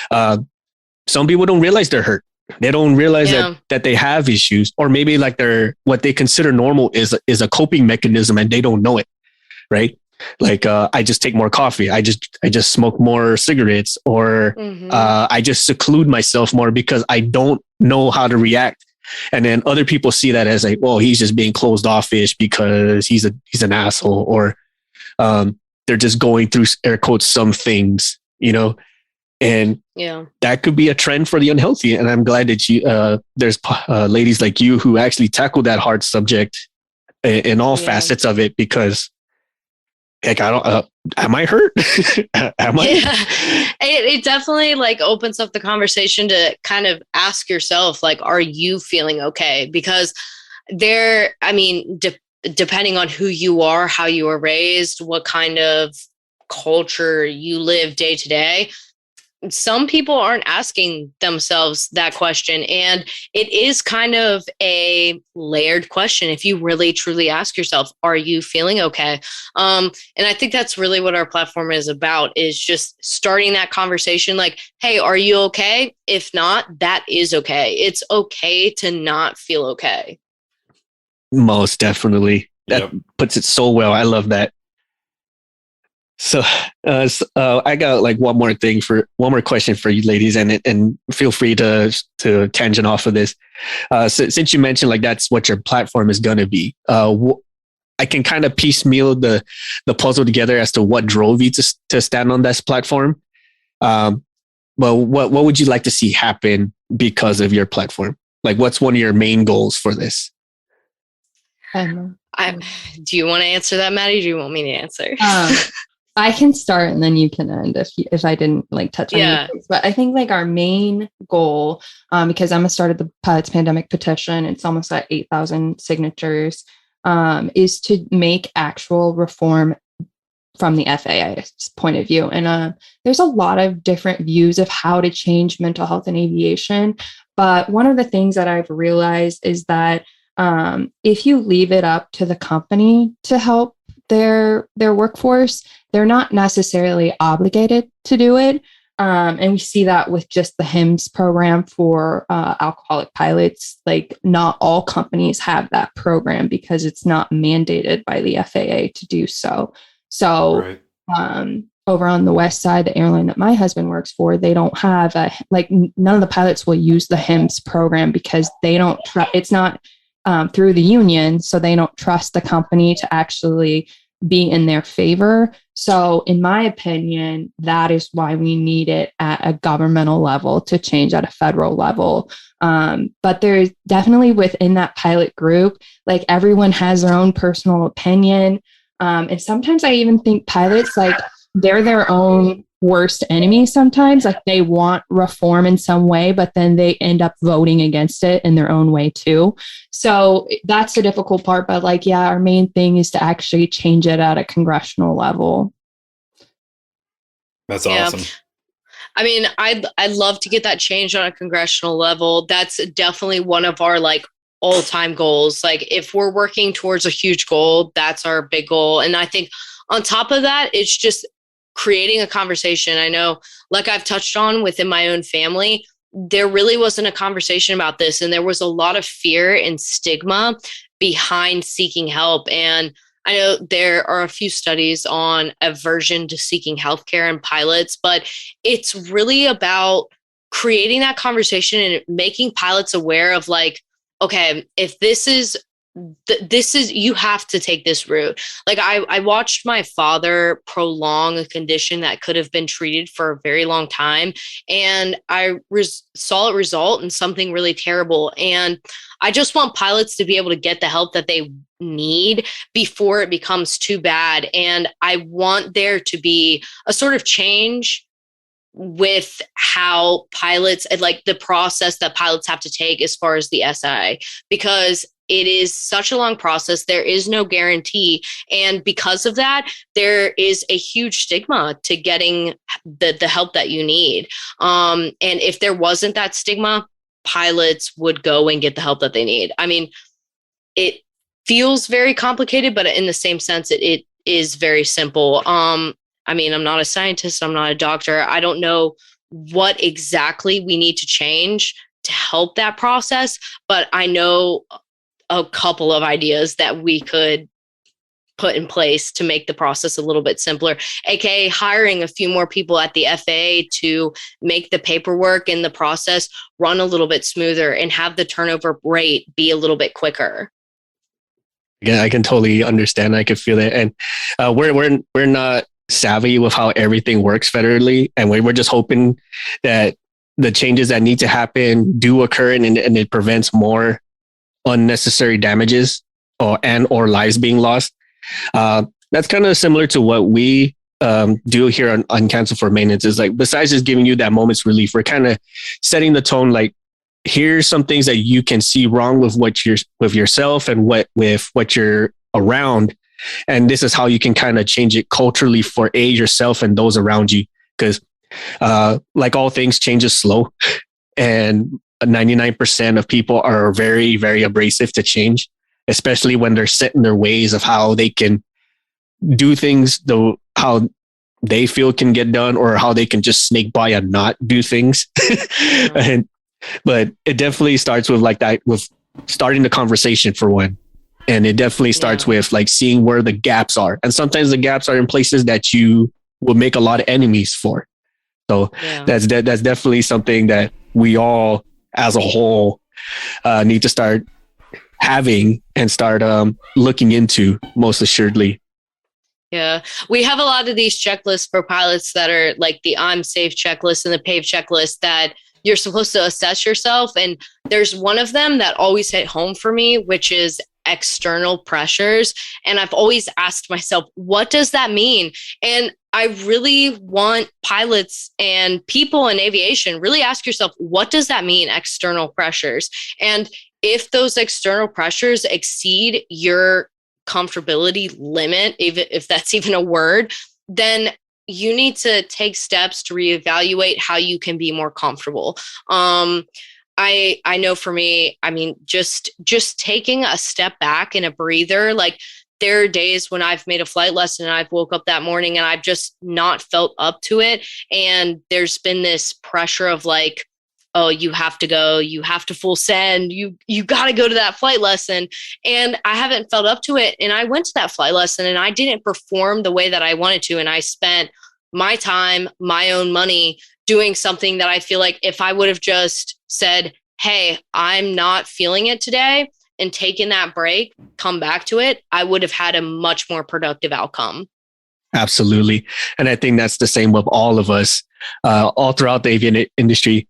some people don't realize they're hurt. They don't realize that they have issues, or maybe like what they consider normal is a coping mechanism and they don't know it. Right. Like, I just take more coffee. I just smoke more cigarettes, or I just seclude myself more because I don't know how to react. And then other people see that as like, well, he's just being closed off-ish because he's an asshole, or they're just going through, air quotes, some things, and that could be a trend for the unhealthy. And I'm glad that there's ladies like you who actually tackle that hard subject in all facets of it, because heck, am I hurt? Am I? Yeah. It definitely opens up the conversation to kind of ask yourself, are you feeling okay? Because depending on who you are, how you were raised, what kind of culture you live day to day, some people aren't asking themselves that question. And it is kind of a layered question. If you really truly ask yourself, are you feeling okay? And I think that's really what our platform is about, is just starting that conversation. Like, hey, are you okay? If not, that is okay. It's okay to not feel okay. Most definitely. That puts it so well. I love that. So I got one more question for you ladies, and feel free to tangent off of this. So, since you mentioned that's what your platform is going to be, I can kind of piecemeal the puzzle together as to what drove you to stand on this platform. But what would you like to see happen because of your platform? What's one of your main goals for this? Do you want to answer that, Maddie? Or do you want me to answer? I can start and then you can end if I didn't touch on anything. But I think our main goal, because Emma started the Pilots Pandemic petition, it's almost at 8,000 signatures, is to make actual reform from the FAA's point of view. And there's a lot of different views of how to change mental health in aviation. But one of the things that I've realized is that if you leave it up to the company to help their workforce, they're not necessarily obligated to do it. And we see that with just the HIMSS program for alcoholic pilots. Not all companies have that program because it's not mandated by the FAA to do so. So over on the west side, the airline that my husband works for, they don't have none of the pilots will use the HIMSS program because they don't it's not through the union. So they don't trust the company to actually be in their favor. So in my opinion, that is why we need it at a governmental level to change at a federal level. But there's definitely within that pilot group, like everyone has their own personal opinion. And sometimes I even think pilots, like they're their own worst enemy sometimes. Like they want reform in some way, but then they end up voting against it in their own way too. So that's the difficult part. But like, yeah, our main thing is to actually change it at a congressional level. That's awesome. I mean, I'd love to get that change on a congressional level. That's definitely one of our like all-time goals. Like if we're working towards a huge goal, that's our big goal. And I think on top of that, it's just creating a conversation. I know, like I've touched on within my own family, there really wasn't a conversation about this. And there was a lot of fear and stigma behind seeking help. And I know there are a few studies on aversion to seeking healthcare in pilots, but it's really about creating that conversation and making pilots aware of like, okay, if this is, you have to take this route. Like I watched my father prolong a condition that could have been treated for a very long time. And I saw it result in something really terrible. And I just want pilots to be able to get the help that they need before it becomes too bad. And I want there to be a sort of change with how pilots and like the process that pilots have to take as far as the SI, because it is such a long process. There is no guarantee. And because of that, there is a huge stigma to getting the help that you need. And if there wasn't that stigma, pilots would go and get the help that they need. I mean, it feels very complicated, but in the same sense, it is very simple. I mean, I'm not a scientist. I'm not a doctor. I don't know what exactly we need to change to help that process, but I know a couple of ideas that we could put in place to make the process a little bit simpler, aka hiring a few more people at the FAA to make the paperwork and the process run a little bit smoother and have the turnover rate be a little bit quicker. Yeah, I can totally understand. I can feel it. And we're not savvy with how everything works federally. And we're just hoping that the changes that need to happen do occur and it prevents more unnecessary damages or lives being lost. That's kind of similar to what we do here on Cancel for Maintenance. Is like, besides just giving you that moment's relief, we're kind of setting the tone. Like, here's some things that you can see wrong with with yourself and with what you're around, and this is how you can kind of change it culturally for yourself and those around you. Because like all things, change is slow, and 99% of people are very, very abrasive to change, especially when they're set in their ways of how they can do things, how they feel can get done, or how they can just snake by and not do things. But it definitely starts with like that, with starting the conversation for one. And it definitely starts with like seeing where the gaps are. And sometimes the gaps are in places that you will make a lot of enemies for. So that's definitely something that we all as a whole need to start having and start looking into, most assuredly. Yeah, we have a lot of these checklists for pilots that are like the I'm safe checklist and the PAVE checklist that you're supposed to assess yourself. And there's one of them that always hit home for me, which is external pressures. And I've always asked myself, what does that mean? And I really want pilots and people in aviation really ask yourself, what does that mean, external pressures? And if those external pressures exceed your comfortability limit, even if that's even a word, then you need to take steps to reevaluate how you can be more comfortable. I know for me, I mean, just taking a step back and a breather, like there are days when I've made a flight lesson and I've woke up that morning and I've just not felt up to it. And there's been this pressure of like, oh, you have to go, you have to full send, you got to go to that flight lesson. And I haven't felt up to it. And I went to that flight lesson and I didn't perform the way that I wanted to. And I spent my time, my own money doing something that I feel like if I would have just said, hey, I'm not feeling it today, and taken that break, come back to it, I would have had a much more productive outcome. Absolutely. And I think that's the same with all of us, all throughout the aviation industry.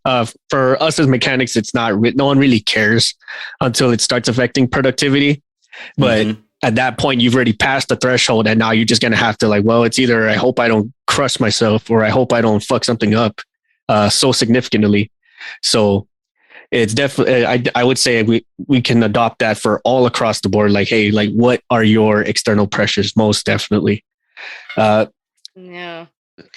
For us as mechanics, it's not, no one really cares until it starts affecting productivity. But at that point, you've already passed the threshold, and now you're just going to have to like, well, it's either I hope I don't crush myself or I hope I don't fuck something up so significantly. So it's definitely, I would say we can adopt that for all across the board. Like, hey, like what are your external pressures? Most definitely. Yeah.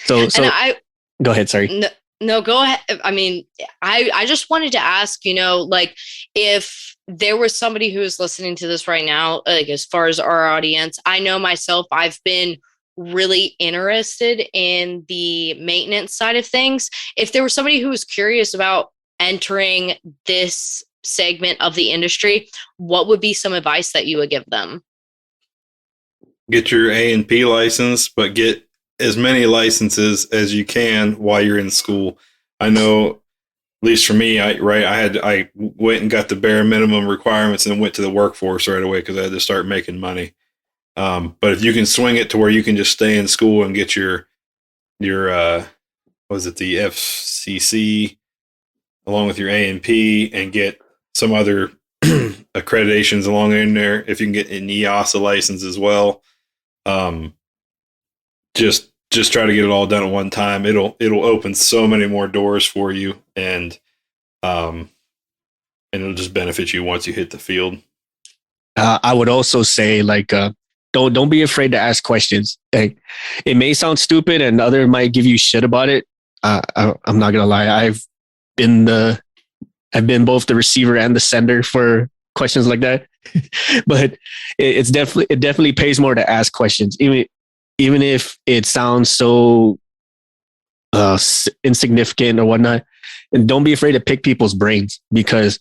So and go ahead. Sorry. No, go ahead. I mean, I just wanted to ask, like if there was somebody who is listening to this right now, like as far as our audience, I know myself, I've been really interested in the maintenance side of things. If there was somebody who was curious about entering this segment of the industry, what would be some advice that you would give them? Get your A&P license, but get as many licenses as you can while you're in school. I know, at least for me, I went and got the bare minimum requirements and went to the workforce right away because I had to start making money. But if you can swing it to where you can just stay in school and get your the FCC along with your A&P and get some other accreditations along in there, if you can get an EASA license as well. Just try to get it all done at one time. It'll open so many more doors for you, and it'll just benefit you once you hit the field. I would also say like don't be afraid to ask questions. Like, it may sound stupid, and others might give you shit about it. I'm not gonna lie. I've been both the receiver and the sender for questions like that. But it definitely pays more to ask questions, even if it sounds so insignificant or whatnot. And don't be afraid to pick people's brains, because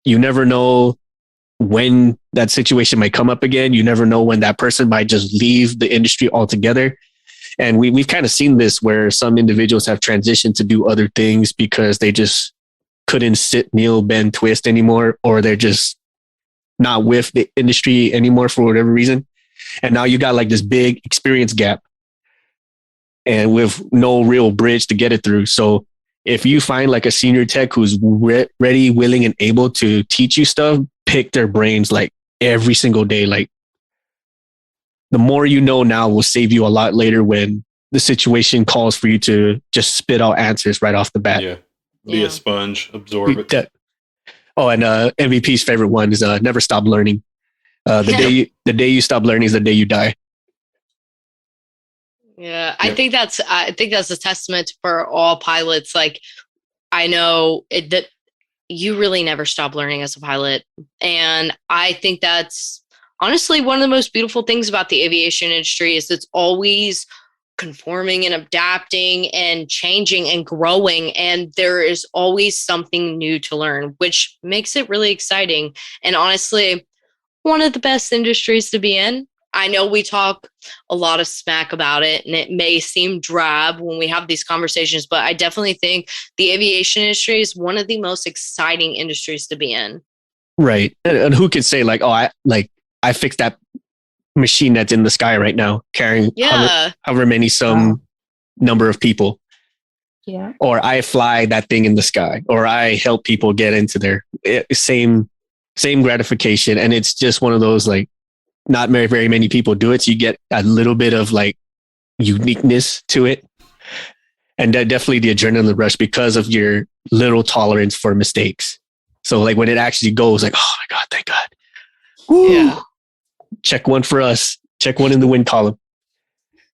you never know when that situation might come up again. You never know when that person might just leave the industry altogether. And we've kind of seen this where some individuals have transitioned to do other things because they just couldn't sit, kneel, bend, twist anymore, or they're just not with the industry anymore for whatever reason. And now you got like this big experience gap and with no real bridge to get it through. So if you find like a senior tech who's ready, willing, and able to teach you stuff, pick their brains like every single day. Like, the more you know now will save you a lot later when the situation calls for you to just spit out answers right off the bat. Yeah. Be a sponge, absorb it. Oh, and MVP's favorite one is never stop learning. The day you stop learning is the day you die. Yeah, I think that's a testament for all pilots. Like, I know that you really never stop learning as a pilot, and I think that's honestly one of the most beautiful things about the aviation industry is it's always conforming and adapting and changing and growing, and there is always something new to learn, which makes it really exciting. And honestly, one of the best industries to be in. I know we talk a lot of smack about it, and it may seem drab when we have these conversations, but I definitely think the aviation industry is one of the most exciting industries to be in. Right. And who could say like, oh, I fixed that machine that's in the sky right now, carrying however many number of people. Yeah. Or I fly that thing in the sky, or I help people get into there. Same gratification. And it's just one of those, like, not very, very many people do it. So you get a little bit of like uniqueness to it. And definitely the adrenaline rush because of your little tolerance for mistakes. So like when it actually goes, like, oh my God, thank God. Woo! Yeah. Check one for us. Check one in the win column.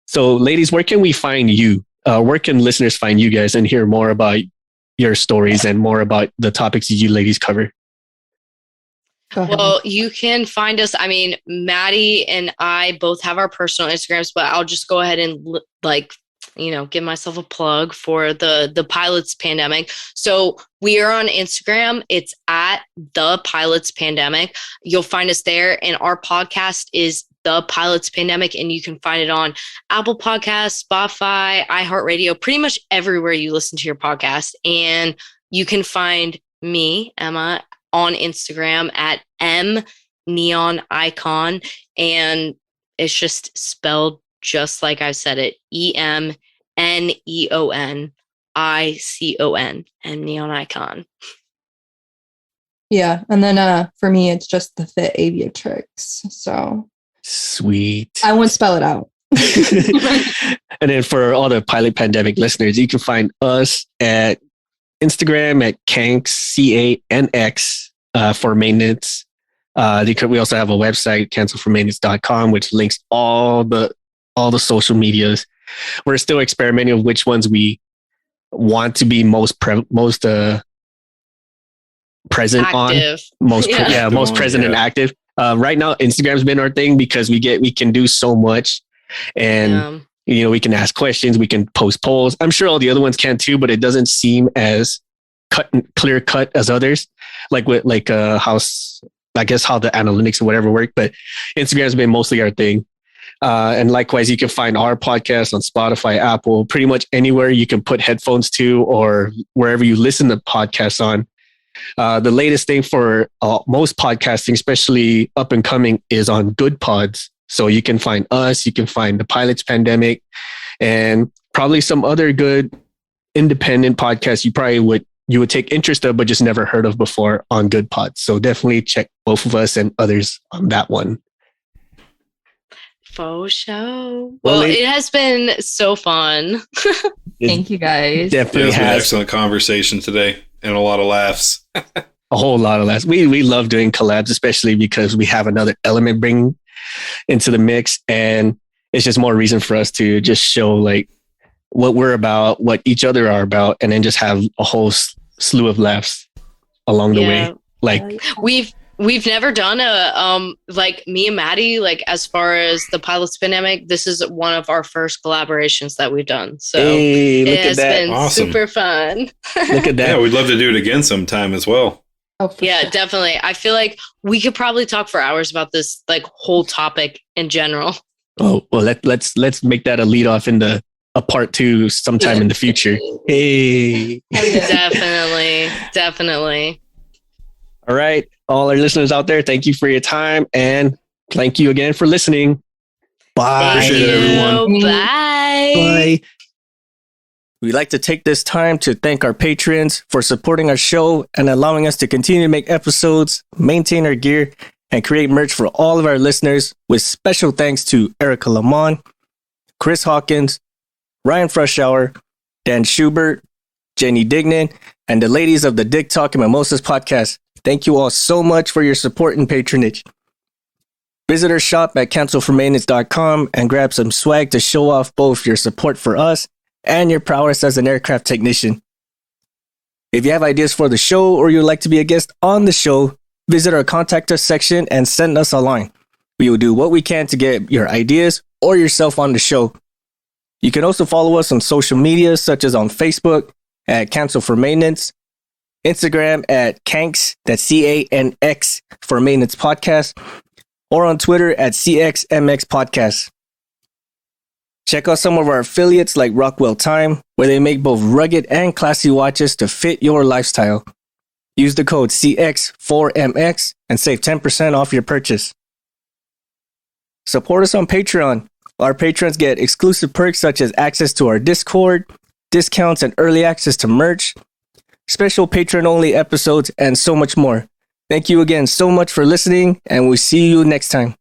So ladies, where can we find you? Where can listeners find you guys and hear more about your stories and more about the topics you ladies cover? Well, you can find us. I mean, Maddie and I both have our personal Instagrams, but I'll just go ahead and give myself a plug for the Pilots Pandemic. So we are on Instagram. It's at the Pilots Pandemic. You'll find us there. And our podcast is The Pilots Pandemic. And you can find it on Apple Podcasts, Spotify, iHeartRadio, pretty much everywhere you listen to your podcast. And you can find me, Emma, on Instagram at mneonicon, and it's just spelled just like I said it, EMNEONICON, and Neon Icon. Yeah, and then for me, it's just the Fit Aviatrix. So sweet. I won't spell it out. And then for all the Pilot Pandemic listeners, you can find us at Instagram at Canx, CANX, for maintenance. We also have a website, cancelformaintenance.com, which links all the social medias. We're still experimenting with which ones we want to be most present active. On. Most present and active. Right now, Instagram's been our thing because we can do so much, and we can ask questions, we can post polls. I'm sure all the other ones can too, but it doesn't seem as clear cut as others. How the analytics or whatever work, but Instagram's been mostly our thing. And likewise, you can find our podcast on Spotify, Apple, pretty much anywhere you can put headphones to or wherever you listen to podcasts on. The latest thing for most podcasting, especially up and coming, is on Good Pods. So you can find us, you can find the Pilots Pandemic, and probably some other good independent podcasts you would take interest of, but just never heard of before on Good Pods. So definitely check both of us and others on that one. For sure. Well, it has been so fun. Thank you guys. Definitely it's been an excellent conversation today and a lot of laughs. A whole lot of laughs. We love doing collabs, especially because we have another element bring into the mix, and it's just more reason for us to just show like what we're about, what each other are about, and then just have a whole slew of laughs along the way. Like We've never done like me and Maddie, like as far as the Pilots Pandemic, this is one of our first collaborations that we've done. So it has been super fun. Look at that. Yeah, we'd love to do it again sometime as well. Oh, yeah, sure. Definitely. I feel like we could probably talk for hours about this like whole topic in general. Oh, well, let's make that a lead off into a part 2 sometime in the future. Hey. Definitely. All right. All our listeners out there, thank you for your time, and thank you again for listening. Bye. Appreciate it, everyone. Bye. We'd like to take this time to thank our patrons for supporting our show and allowing us to continue to make episodes, maintain our gear, and create merch for all of our listeners, with special thanks to Erica Lamont, Chris Hawkins, Ryan Freshour, Dan Schubert, Jenny Dignan, and the ladies of the Dick Talk and Mimosas podcast. Thank you all so much for your support and patronage. Visit our shop at cancelformaintenance.com and grab some swag to show off both your support for us and your prowess as an aircraft technician. If you have ideas for the show or you'd like to be a guest on the show, visit our contact us section and send us a line. We will do what we can to get your ideas or yourself on the show. You can also follow us on social media, such as on Facebook at Cancel for Maintenance, Instagram at Canx, that's CANX for Maintenance Podcast, or on Twitter at CXMX Podcast. Check out some of our affiliates like Rockwell Time, where they make both rugged and classy watches to fit your lifestyle. Use the code CX4MX and save 10% off your purchase. Support us on Patreon. Our patrons get exclusive perks such as access to our Discord, discounts and early access to merch, special patron-only episodes, and so much more. Thank you again so much for listening, and we'll see you next time.